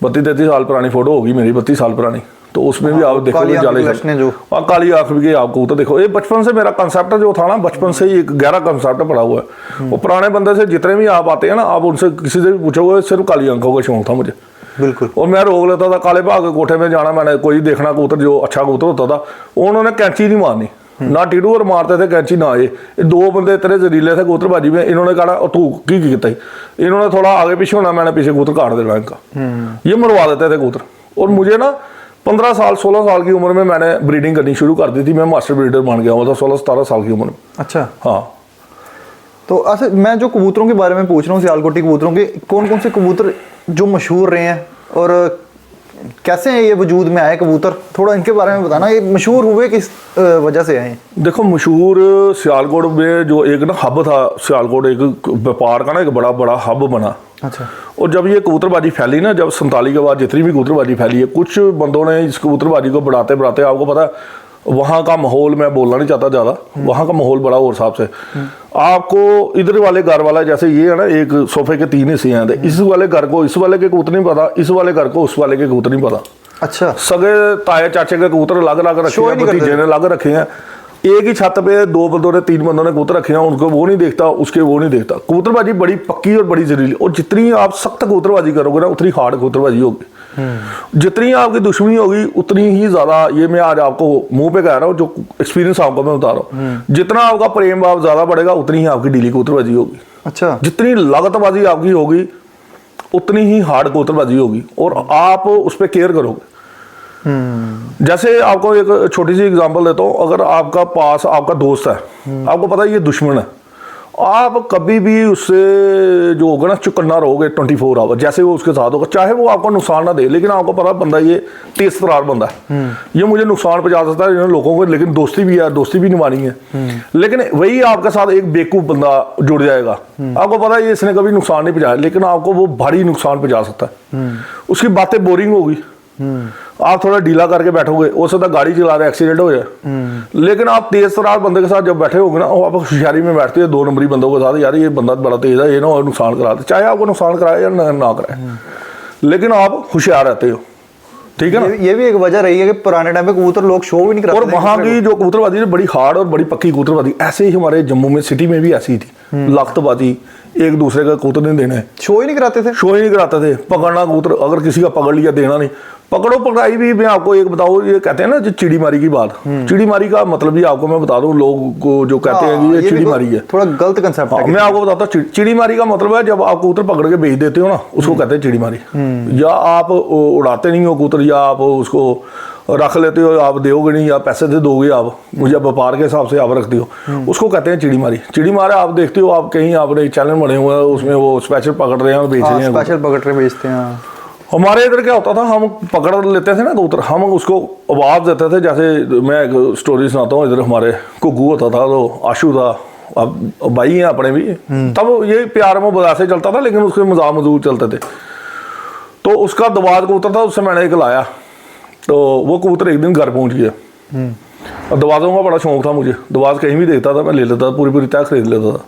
32-33 साल पुरानी फोटो होगी मेरी, 32 साल पुरानी। तो उसमें भी आप देखोगे जाले जो काली आँख भी आप कबूतर देखो। ये बचपन से मेरा कंसेप्ट जो था ना, बचपन से ही एक गहरा कंसेप्ट पड़ा हुआ है। वो पुराने बंदे से जितने भी आप आते हैं ना, आप उनसे किसी से भी पूछोगे, सिर्फ काली आंखों का शौक था मुझे, बिल्कुल। और मैं रोक लेता था काले भाग के कोठे में जाना, मैंने कोई देखना कबूतर जो अच्छा कबूतर होता था, उन्होंने कैंची नहीं मारनी, ना टीडू और मारते थे कैंची ना। ये 2 बंदे इतने जहरीले थे कबूतरबाजी में, इन्होंने कहा तू की किया, इन्होंने थोड़ा आगे पीछे होना, मैंने पीछे कबूतर काट देना इनका, ये मरवा देते थे कबूतर। और मुझे ना 15 साल 16 साल की उम्र में मैंने ब्रीडिंग करनी शुरू कर दी थी। मैं मास्टर ब्रीडर बन गया हुआ था 16-17 साल की उम्र में। अच्छा। हाँ। तो अच्छा, मैं जो कबूतरों के बारे में पूछ रहा हूँ, सियालकोटी कबूतरों के कौन कौन से कबूतर जो मशहूर रहे हैं और कैसे ये वजूद में आए कबूतर, थोड़ा इनके बारे में बताना। ये मशहूर हुए किस वजह से आए? देखो मशहूर सियालकोट में जो एक ना हब था, सियालकोट एक व्यापार का ना एक बड़ा बड़ा हब बना। अच्छा। और जब ये कबूतरबाजी फैली ना, जब 47 के बाद जितनी भी कबूतरबाजी फैली है, कुछ बंदों ने इस कबूतरबाजी को बढ़ाते बढ़ाते, आपको पता है वहाँ का माहौल, मैं बोलना नहीं चाहता ज़्यादा, वहाँ का माहौल बड़ा और हिसाब से आपको इधर वाले घर वाला, जैसे ये है ना, एक सोफे के 3 हिस्से हैं, इस वाले घर को इस वाले के कबूतर नहीं पता, इस वाले घर को उस वाले के कबूतर नहीं पता। अच्छा। सगे ताए चाचे के कबूतर अलग अलग रखे हैं, भतीजे ने अलग रखे हैं। एक ही छत पे 2 बंदों ने 3 बंदों ने कबूतर रखे हैं, उनको वो नहीं देखता, उसके वो नहीं देखता। कबूतरबाजी बड़ी पक्की और बड़ी जहरीली, और जितनी आप सख्त कबूतरबाजी करोगे ना, उतनी हार्ड कबूतरबाजी होगी। जितनी आपकी दुश्मनी होगी उतनी ही ज्यादा, ये मैं आज आपको मुंह पे कह रहा हूँ, जो एक्सपीरियंस आपको मैं बता रहा हूँ, जितना आपका प्रेम भाव ज्यादा बढ़ेगा उतनी ही आपकी डीली कबूतरबाजी होगी। अच्छा। जितनी लागतबाजी आपकी होगी उतनी ही हार्ड कबूतरबाजी होगी, और आप उस पर केयर करोगे। जैसे आपको एक छोटी सी एग्जांपल देता हूँ, अगर आपका पास आपका दोस्त है, आपको पता है ये दुश्मन है, आप कभी भी उससे जो होगा ना चुकन्ना रहोगे 24 आवर, जैसे वो उसके साथ होगा, चाहे वो आपको नुकसान ना दे, लेकिन आपको पता बंदा ये तेज तरार बंदा है, ये मुझे नुकसान पहुंचा सकता है इन लोगों को, लेकिन दोस्ती भी है, दोस्ती भी निभानी है। लेकिन वही आपके साथ एक बेवकूफ बंदा जुड़ जाएगा, आपको पता है ये इसने कभी नुकसान नहीं पहुंचाया, लेकिन आपको वो भारी नुकसान पहुंचा सकता है। उसकी बातें बोरिंग होगी, आप थोड़ा ढीला करके बैठोगे, हो सकता गाड़ी चला रहे एक्सीडेंट हो जाए। लेकिन आप तेज तरार बंदे के साथ जब बैठे होगे ना, आप होशियारी में बैठते हैं 2 नंबरी बंदों के साथ, यार ये बंदा बड़ा तेज है, ये ना नुकसान करा दे, चाहे आपको नुकसान कराए या ना कराए, लेकिन आप होशियार रहते हो। ठीक है ना। ये भी एक वजह रही है कि पुराने टाइम पे कबूतर लोग शो भी नहीं कराते, और वहाँ की जो कबूतरबाजी है बड़ी हार्ड और बड़ी पक्की कबूतरबाजी, ऐसे ही हमारे जम्मू में सिटी में भी ऐसी थी, लाख्तबाजी, एक दूसरे का कबूतर नहीं देना है, शो ही नहीं कराते थे, शो ही नहीं कराते थे। पकड़ना कबूतर, अगर किसी का पकड़ लिया देना नहीं, पकड़ो पकड़ाई भी। मैं आपको एक बताऊँ, ये कहते हैं ना जो चिड़ी मारी की बात, चिड़ी मारी का मतलब भी आपको मैं बता दूं, लोग को जो कहते हैं कि ये चिड़ी मारी है, थोड़ा गलत कंसेप्ट है। मैं आपको बताता हूँ, चिड़ी मारी का मतलब है जब आप कबूतर पकड़ के बेच देते हो ना, उसको कहते हैं चिड़ी मारी। या आप उड़ाते नहीं हो कबूतर, या आप उसको रख लेते हो, आप दोगे नहीं, या पैसे दे दोगे आप, मुझे व्यापार के हिसाब से आप रखते हो, उसको कहते हैं चिड़ी मारी। चिड़ी मारा आप देखते हो, आप कहीं आपने चैनल बने हुए हैं, उसमें वो स्पेशल पकड़ रहे हैं और बेच रहे हैं, स्पेशल पकड़ रहे बेचते हैं। हमारे इधर क्या होता था, हम पकड़ लेते थे ना कबूतर, हम उसको आवाज़ देते थे। जैसे मैं एक स्टोरी सुनाता हूँ, इधर हमारे कुग्गू होता था, तो आशू था, अब भाई हैं अपने भी, तब ये प्यार मोहब्बत से चलता था, लेकिन उसके मजाक मजूक चलते थे। तो उसका दवाज कबूतर था, उससे मैंने एक लाया, तो वो कबूतर एक दिन घर पहुँच गया। और दवाजों का बड़ा शौक था मुझे, दवाज कहीं भी देखता था मैं ले लेता था, पूरी पूरी तय खरीद लेता था।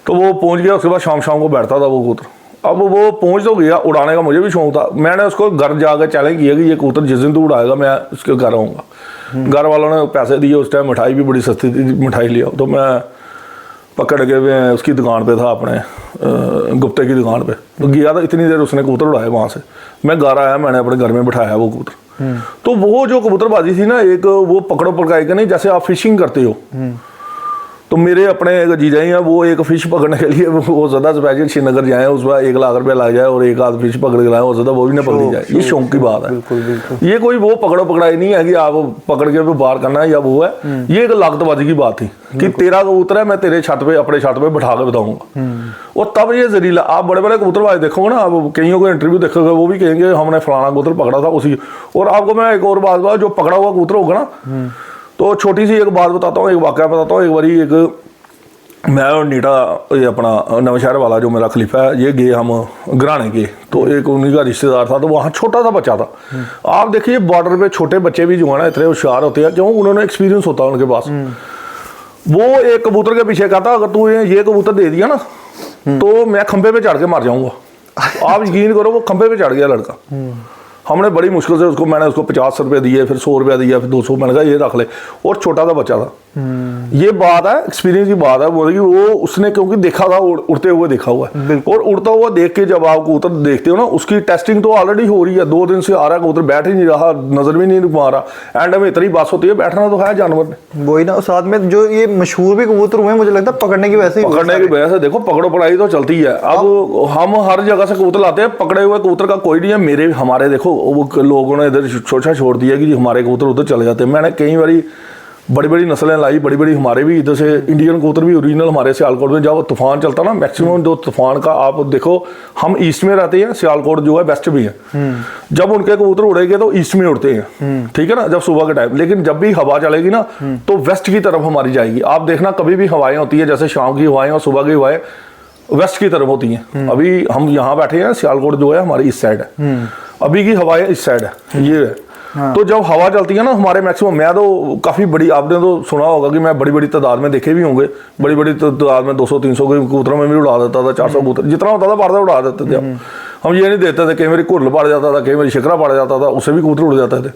तो वो पहुँच गया, उसके बाद शाम शाम को बैठता था वो कबूतर। अब वो पहुंच तो गया, उड़ाने का मुझे भी शौक था। मैंने उसको घर जाकर चैलेंज किया कि ये कबूतर जिस दिन तू उड़ाएगा मैं उसके घर आऊँगा। घर वालों ने पैसे दिए, उस टाइम मिठाई भी बड़ी सस्ती थी, मिठाई लिया। तो मैं पकड़ के मैं उसकी दुकान पे था, अपने गुप्ते की दुकान पे, तो गया था। इतनी देर उसने कबूतर उड़ाए, वहाँ से मैं घर आया, मैंने अपने घर में बिठाया वो कबूतर। तो वो जो कबूतरबाजी थी ना, एक वो पकड़ो पकड़ाई का नहीं, जैसे आप फिशिंग करते हो, तो मेरे अपने एक जीजा ही हैं, वो एक फिश पकड़ने के लिए वो ज़्यादा स्पेशल श्रीनगर जाए, उसमें 1 लाख रुपया लग जाए और एक आध फिश पकड़ के लाए, वो ज़्यादा वो भी ना पकड़ी जाए, ये शौक की बात है। बिल्कुल। ये कोई वो पकड़ो पकड़ाई नहीं है कि आप पकड़ के बाहर करना है या वो है, ये एक लागतबाजी की बात थी कि तेरा कबूतर है, मैं तेरे छत पे, अपने छत पे बैठा के बताऊंगा। और तब ये जरीला, आप बड़े बड़े कबूतरबाज देखोगे ना, आप कईयों को इंटरव्यू देखोगे, वो भी कहेंगे हमने फलाना कबूतर पकड़ा था उसी। और आपको मैं एक और बात, जो पकड़ा हुआ कबूतर होगा ना, तो छोटी सी एक बात बताता हूँ, एक वाकया बताता हूँ। एक बारी एक मैं और नीटा, ये अपना नवशहर वाला जो मेरा खलीफा है, ये गए हम घराने के, तो एक उन्हीं का रिश्तेदार था, तो वहाँ छोटा सा बच्चा था। आप देखिए बॉर्डर पे छोटे बच्चे भी जो है ना इतने होशियार होते हैं, क्यों, उन्होंने एक्सपीरियंस होता है उनके पास। वो एक कबूतर के पीछे कहता, अगर तू ये कबूतर दे दिया ना तो मैं खंभे पे चढ़ के मार जाऊंगा। आप यकीन करो, वो खंभे पे चढ़ गया लड़का। हमने बड़ी मुश्किल से उसको, मैंने उसको 50 रुपये दिए, फिर 100 रुपया दिया, फिर 200, मैंने कहा ये रख ले। और छोटा सा बच्चा था। ये बात है, एक्सपीरियंस की बात है, बोले कि वो उसने क्योंकि देखा था, उड़ते हुए देखा हुआ है, और उड़ता हुआ देख के जब आप कबूतर देखते हो ना, उसकी टेस्टिंग तो ऑलरेडी हो रही है। 2 दिन से आ रहा है कबूतर, बैठ ही नहीं रहा, नजर भी नहीं पा रहा, एंड में इतनी बात होती है, बैठना तो है जानवर ने। वही ना, साथ में जो ये मशहूर भी कबूतर हुए, मुझे लगता है पकड़ने की वैसे ही, पकड़ने की वजह से देखो, पकड़ो पकड़ाई तो चलती है। अब हम हर जगह से कबूतर लाते हैं, पकड़े हुए कबूतर का कोई नहीं है। मेरे हमारे देखो, वो लोगों ने इधर सोचा छोड़ दिया कि हमारे कबूतर उधर चले जाते हैं। मैंने कई बारी बड़ी बड़ी नस्लें लाई, बड़ी बड़ी हमारे भी इधर से इंडियन कबूतर भी ओरिजिनल हमारे सियालकोट में, जब तूफान चलता ना, मैक्सिमम जो तूफान का, आप देखो हम ईस्ट में रहते हैं, सियालकोट जो है वेस्ट भी है, जब उनके कबूतर उड़ेंगे तो ईस्ट में उड़ते हैं, ठीक है ना, जब सुबह के टाइम। लेकिन जब भी हवा चलेगी ना, तो वेस्ट की तरफ हमारी जाएगी। आप देखना कभी भी हवाएं होती है, जैसे शाम की हवाएं और सुबह की हवाएं वेस्ट की तरफ होती हैं। अभी हम यहाँ बैठे हैं, सियालकोट जो है हमारी इस साइड है, अभी की हवाएं इस साइड है, ये है। तो जब हवा चलती है ना हमारे मैक्सिमम, मैं तो काफ़ी बड़ी, आपने तो सुना होगा कि मैं बड़ी बड़ी तादाद में देखे भी होंगे, बड़ी बड़ी तादाद में 200-300 के कबूतरों में भी उड़ा देता था, 400 कबूतर जितना होता था पारदा उड़ा देते थे हम ये नहीं देते थे। कई मेरी घुरल पड़ जाता था, कई मेरी शिकरा पड़ जाता था, उससे भी कबूतर उड़ जाते थे।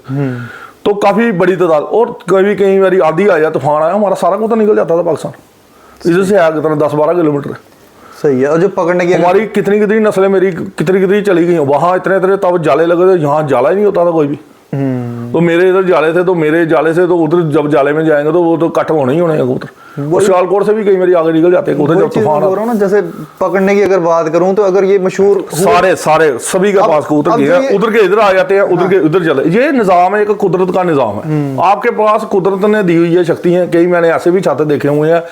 तो काफ़ी बड़ी तादाद। और कई बारी आंधी आ जाए, तूफान आया, हमारा सारा कबूतर निकल जाता था पाकिस्तान। इधर से आया कितना 10-12 किलोमीटर। सही है। और जो पकड़ने की हमारी कितनी नस्लें मेरी कितनी चली गई, वहाँ इतने तब जाले लगे थे, यहाँ जाला ही नहीं होता था कोई भी। तो मेरे इधर जाले थे, तो मेरे जाले से तो उधर जब जाले में जाएंगे तो वो तो कट होने ही होने हैं कबूतर। और सियालकोट से भी कई बारी आगे निकल जाते हैं कबूतर जब तूफान हो रहा ना। जैसे पकड़ने की अगर बात करूं तो अगर ये मशहूर सारे सभी के पास कबूतर गए, उधर के इधर आ जाते हैं, उधर के उधर चले। ये निज़ाम है, एक कुदरत का निज़ाम है। आपके पास कुदरत ने दी हुई है शक्ति है। कई मैंने ऐसे भी छाते देखे हुए हैं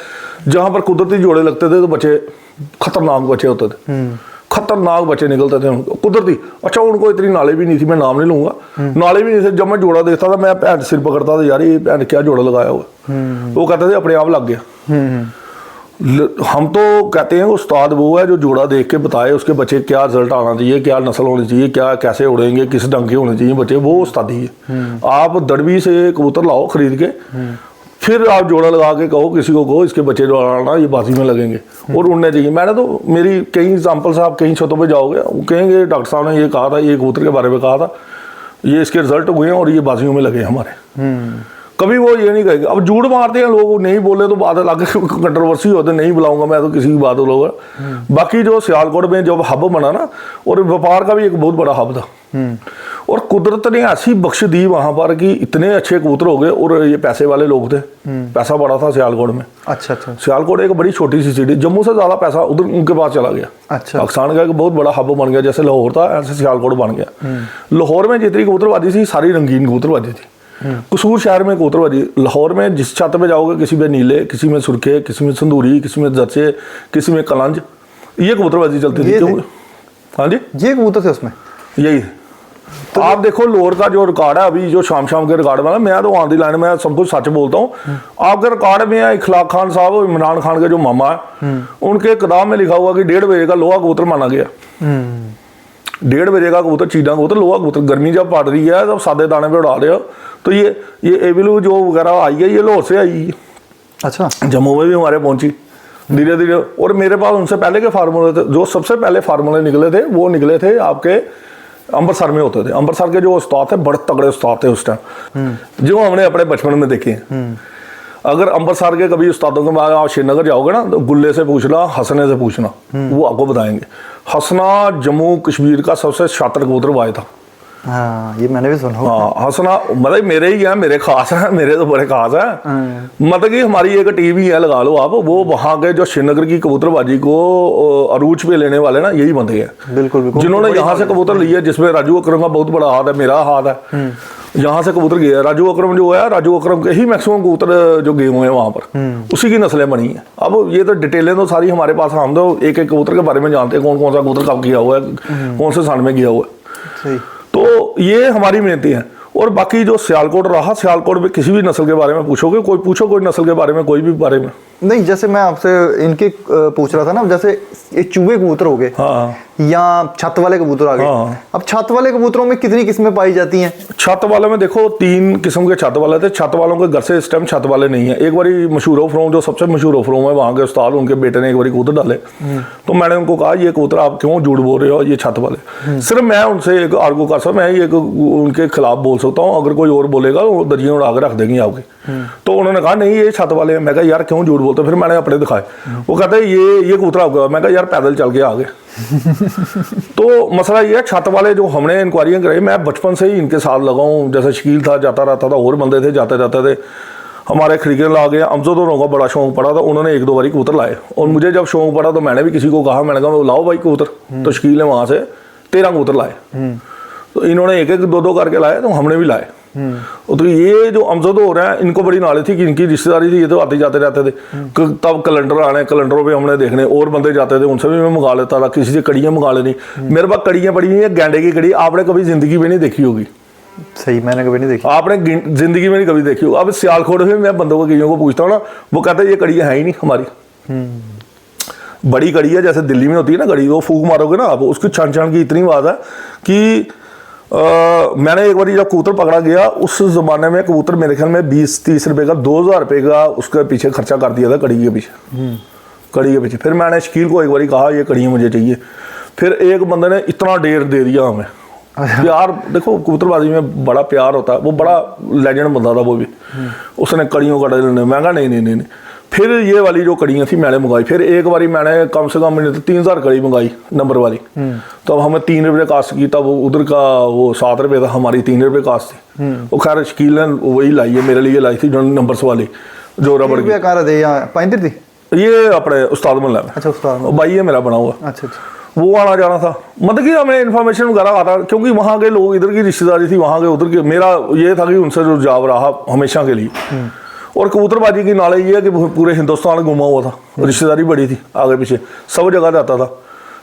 जहाँ पर कुदरती जोड़े लगते थे, तो बच्चे खतरनाक बच्चे होते थे, खतरनाक बच्चे निकलते थे उनको कुदरती। अच्छा, उनको इतनी नाले भी नहीं थी, मैं नाम नहीं लूंगा, नाले भी नहीं थे। जब मैं जोड़ा देखता था, मैं भैन सिर पकड़ता था, यार ये भैन क्या जोड़ा लगाया हुआ। वो कहते थे अपने आप लग गया। हम तो कहते हैं उस्ताद वो है जो जोड़ा देख के बताए उसके बच्चे क्या रिजल्ट आना चाहिए, क्या नस्ल होनी चाहिए, क्या कैसे उड़ेंगे, किस ढंग के होने चाहिए बच्चे, वो उस्तादी है। आप दड़बी से कबूतर लाओ खरीद के, फिर आप जोड़ा लगा के कहो किसी को, कहो इसके बच्चे जो आना ये बाजी में लगेंगे और उड़ने चाहिए। मैंने तो, मेरी कई एग्जाम्पल से, आप कहीं छतों पे जाओगे कहेंगे डॉक्टर साहब ने ये कहा था, ये कबूतर के बारे में कहा था, ये इसके रिजल्ट हुए हैं और ये बाजियों में लगे हमारे। कभी वो ये नहीं कहेगा। अब झूठ मारते हैं लोग, नहीं बोले तो बात अलग, कंट्रोवर्सी होते, नहीं बुलाऊंगा मैं तो किसी की बात लोग। बाकी जो सियालकोट में जब हब बना ना, और व्यापार का भी एक बहुत बड़ा हब था, और कुदरत ने ऐसी बख्श दी वहां पर कि इतने अच्छे कबूतर हो गए। और ये पैसे वाले लोग थे, पैसा बड़ा था सियालकोट में। अच्छा। सियालकोट एक बड़ी छोटी सी सिटी, जम्मू से ज्यादा पैसा उधर उनके पास चला गया। अच्छा। पाकिस्तान का एक बहुत बड़ा हब बन गया, जैसे लाहौर था ऐसे सियालकोट बन गया। लाहौर में जितनी कबूतरबाजी थी सारी रंगीन कबूतरबाजी थी। कसूर शहर में कबूतरबाजी, लाहौर में जिस छत पे जाओगे किसी में नीले, किसी में सुर्खे, किसी में संदूरी, किसी में जर्चे, किसी में कलंज, ये कबूतरबाजी चलती थी। क्यों? हाँ जी, ये कबूतर थे उसमें, यही। तो आप देखो लाहौर का जो रिकॉर्ड है अभी, जो शाम के रिकॉर्ड वाला, मैं तो आंधी लाइन में सब कुछ सच बोलता हूँ। आपके रिकॉर्ड में है इखलाक खान साहब, इमरान खान के जो मामा है, उनके किताब में लिखा हुआ कि 1.5 बजे का लोहा कबूतर माना गया। 1.5 बजे का कबूतर, चीड़ा कबूतर, लोहा कबूतर। गर्मी जब पड़ रही है तब सादे दाने पे उड़ा रहे हो, तो ये एविलू जो वगैरह आई है, ये लाहौर से आई है। अच्छा। जम्मू में भी हमारे पहुंची धीरे धीरे। और मेरे पास उनसे पहले के फार्मूले थे, जो सबसे पहले फार्मूले निकले थे वो निकले थे आपके अमृतसर में होते थे। अमृतसर के जो उस्ताद थे बड़े तगड़े उस्ताद थे उस टाइम, जो हमने अपने बचपन में देखे हैं। अगर अमृतसर के कभी उस्तादों के बाद आप श्रीनगर जाओगे ना, तो गुल्ले से पूछना, हंसने से पूछना, वो आपको बताएंगे। हंसना जम्मू कश्मीर का सबसे शातिर कबूतरबाज था। हाँ, ये मैंने भी सुना। हाँ हंसना मतलब मेरे ही है, मेरे खास है, मेरे तो बड़े खास है। मतलब कि हमारी एक टीम ही है, लगा लो आप, वो वहाँ के जो श्रीनगर की कबूतरबाजी को अरूज पे लेने वाले ना यही बंदे हैं। बिल्कुल बिल्कुल। जिन्होंने यहाँ से कबूतर लिए, जिसमें राजू अकरम का बहुत बड़ा हाथ है, मेरा हाथ है। यहाँ से कबूतर गया राजू अकरम जो है, राजू अकरम के ही मैक्सिमम कबूतर जो गए हुए हैं वहाँ पर, उसी की नस्लें बनी हैं। अब ये तो डिटेलें तो सारी हमारे पास, हम तो एक एक कबूतर के बारे में जानते हैं, कौन कौन सा कबूतर कब गया हुआ है, कौन से सन में गया हुआ है। सही। तो ये हमारी मेहनती है। और बाकी जो सियालकोट रहा, सियालकोट में किसी भी नस्ल के बारे में पूछोगे, कोई पूछो कोई नस्ल के बारे में, कोई भी बारे में नहीं। जैसे मैं आपसे इनके पूछ रहा था ना, जैसे ये चूहे कबूतर हो गए, हाँ, या छत वाले कबूतर आ गए। हाँ। अब छत वाले कबूतरों में कितनी किस्में पाई जाती हैं? छत वाले में देखो 3 किस्म के छत वाले थे। छत वालों के घर से इस टाइम छत वाले नहीं है। एक बारी मशहूर ऑफरोम, जो सबसे मशहूर ऑफरोम है वहाँ के उस्ताद, उनके बेटे ने एक बारी कबूतर डाले, तो मैंने उनको कहा ये कबूतर आप क्यों झूठ बोल रहे हो, ये छत वाले। सिर्फ मैं उनसे एक आर्गू कर सकता, मैं एक उनके खिलाफ बोल सकता हूँ, अगर कोई और बोलेगा वो दरिया उड़ा के रख देंगे आपके। तो उन्होंने कहा नहीं ये छत वाले हैं। मैं कहा यार क्यों झूठ बोलते? फिर मैंने अपने दिखाए, वो कहते ये कबूतर आपका। मैं कहा यार पैदल चल के आ गए। तो मसला ये है, छत वाले जो हमने इंक्वायरियां कराई, मैं बचपन से ही इनके साथ लगा हूँ। जैसे शकील था, जाता रहता था, और बंदे थे जाते जाते थे। हमारे खरीके ला गए, अमजद होरों का बड़ा शौक पड़ा था, उन्होंने 1-2 बारी कबूतर लाए। और मुझे जब शौक पड़ा तो मैंने भी किसी को कहा, मैंने कहा लाओ भाई कबूतर। तो शकील ने वहाँ से 13 कबूतर लाए। तो इन्होंने 1-1, 2-2 करके लाए, तो हमने भी लाए। तो ये जो अमजद हो रहे हैं, इनको बड़ी नॉलेज थी कि इनकी रिश्तेदारी थी, ये तो आते जाते रहते थे। तब कैलेंडर आने, कैलेंडरों पे हमने देखने, और बंदे जाते थे, उनसे भी मैं मंगा लेता था। किसी से कड़ियाँ मंगा लेनी। मेरे पास कड़ियाँ पड़ी हुई हैं, गेंडे की कड़ी, आपने कभी जिंदगी में नहीं देखी होगी। सही, मैंने कभी नहीं देखी। आपने जिंदगी में नहीं कभी देखी हो। अब सियालकोट में मैं बंदों को, कईयों को पूछता हूँ ना, वो कहते हैं ये कड़ियाँ है ही नहीं हमारी। बड़ी कड़ी है, जैसे दिल्ली में होती है ना कड़ी, वो फूक मारोगे ना आप, उसकी छन छन की इतनी आवाज़ है कि मैंने एक बार जब कबूतर पकड़ा गया, उस ज़माने में कबूतर मेरे ख्याल में 20-30 रुपए का, 2000 रुपये का उसके पीछे खर्चा कर दिया था, कड़ी के पीछे। कड़ी के पीछे। फिर मैंने शकील को एक बार कहा ये कड़ियाँ मुझे चाहिए। फिर एक बंदे ने इतना ढेर दे दिया हमें। प्यार देखो, कबूतरबाजी में बड़ा प्यार होता है। वो बड़ा लेजेंड बंदा था वो भी। उसने कड़ियों का डर, मैं कहा नहीं। फिर ये वाली जो कड़ियाँ थी मैंने मंगाई। फिर एक बारी मैंने कम से कम 3000 कड़ी मंगाई नंबर वाली। तो हमें 3 रुपये कास्ट की, तब उधर का वो 7 रुपये था, हमारी 3 रुपये कास्ट थी। वो खैर शकील ने वही लाई है, मेरे लिए लाई थी जो नंबर्स वाली, जो रबड़ की। पैंतीर थी ये अपने उस्ताद मोहल्ला में। अच्छा, उस्ताद भाई है मेरा बना हुआ। अच्छा। वो आना जाना था, मतलब कि हमें इन्फॉर्मेशन वगैरह आता, क्योंकि वहाँ के लोग, इधर की रिश्तेदारी थी, वहाँ के उधर के, मेरा ये था कि उनसे जो जाव रहा हमेशा के लिए। और कबूतरबाजी की नॉलेज ये है कि पूरे हिंदुस्तान घुमा हुआ था, रिश्तेदारी बड़ी थी, आगे पीछे सब जगह जाता था।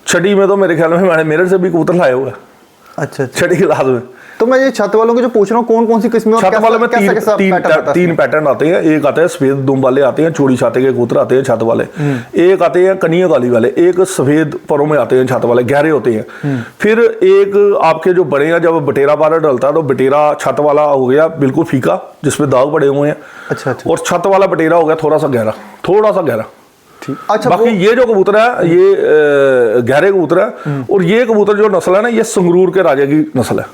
छठी में तो मेरे ख्याल में मैंने मेरठ से भी कबूतर लाए हुए। अच्छा। छठी क्लास में। तो मैं ये छत वालों के जो पूछ रहा हूँ, कौन कौन सी किस्में? छत वाले में 3 पैटर्न आते हैं। एक आते हैं सफेद दुम वाले आते हैं, चोड़ी छाते के कबूतर आते हैं छत वाले। एक आते हैं कनिया काली वाले, एक सफेद परों में आते हैं छत वाले, गहरे होते हैं। फिर एक आपके जो बड़े हैं, जब बटेरा पारा डलता है तो बटेरा छत वाला हो गया बिल्कुल फीका, जिसपे दाग पड़े हुए हैं। अच्छा। और छत वाला बटेरा हो गया थोड़ा सा गहरा। अच्छा। बाकी ये जो कबूतर है, ये गहरे कबूतर है। और ये कबूतर जो नस्ल है ना, ये संगरूर के राजा की नस्ल है।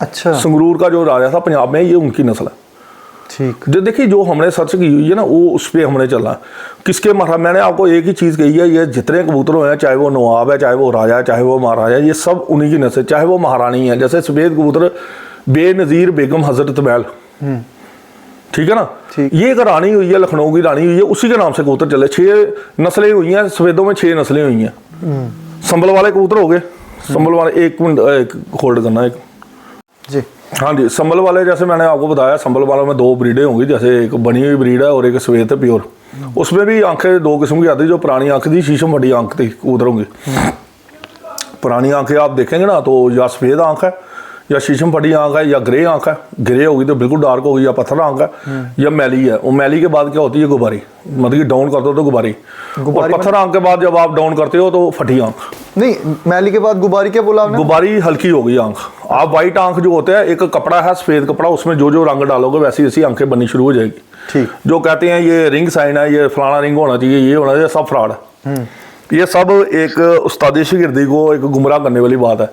अच्छा। संगरूर का जो राजा था पंजाब में, ये उनकी नस्ल है। ठीक। जो देखिए, जो हमने सर्च की हुई है ना, वो उस पर हमने चलना। किसके महाराज, मैंने आपको एक ही चीज़ कही है, ये जितने कबूतर हैं, चाहे वो नवाब है, चाहे वो राजा है, चाहे वो महाराजा है, ये सब उन्हीं की नस्ल, चाहे वो महारानी है। जैसे सफेद कबूतर बेनज़ीर बेगम हजरत महल, ठीक है ना, ये एक रानी हुई है, लखनऊ की रानी हुई है, उसी के नाम से कबूतर चले। 6 नस्लें हुई हैं सफेदों में, 6 नस्लें हुई हैं। संभल वाले कबूतर हो गए। संभल वाले, एक मिनट होल्ड करना एक जी। हाँ जी, संभल वाले जैसे मैंने आपको बताया, संभल वालों में 2 ब्रीडें होंगी। जैसे एक बनी हुई ब्रीड है और एक सफेद है प्योर। उसमें भी आंखें 2 किस्म की आती है। जो पुरानी आंख थी, शीशम फटी आंख थी कबूतरों की। पुरानी आंखें आप देखेंगे ना, तो या सफेद आंख है, या शीशम फटी आंख है, या ग्रे आंख है। ग्रे होगी तो बिल्कुल डार्क होगी, या पत्थर आंख है, या मैली है। वो मैली के बाद क्या होती है? गुबारी, मतलब कि डाउन करते हो तो गुबारी। और पत्थर आंख के बाद जब आप डाउन करते हो तो फटी आंख। नहीं, मैली के बाद गुबारी क्या बोला आपने? गुबारी हल्की हो गई आंख। आप वाइट आंख जो होते हैं, एक कपड़ा है सफेद कपड़ा, उसमें जो जो रंग डालोगे वैसी वैसी आंखें बननी शुरू हो जाएगी। ठीक। जो कहते हैं ये रिंग साइन है, ये फलाना रिंग होना चाहिए, ये होना चाहिए, सब फ्रॉड है। ये सब एक उस्तादी शागिर्दी को एक गुमराह करने वाली बात है।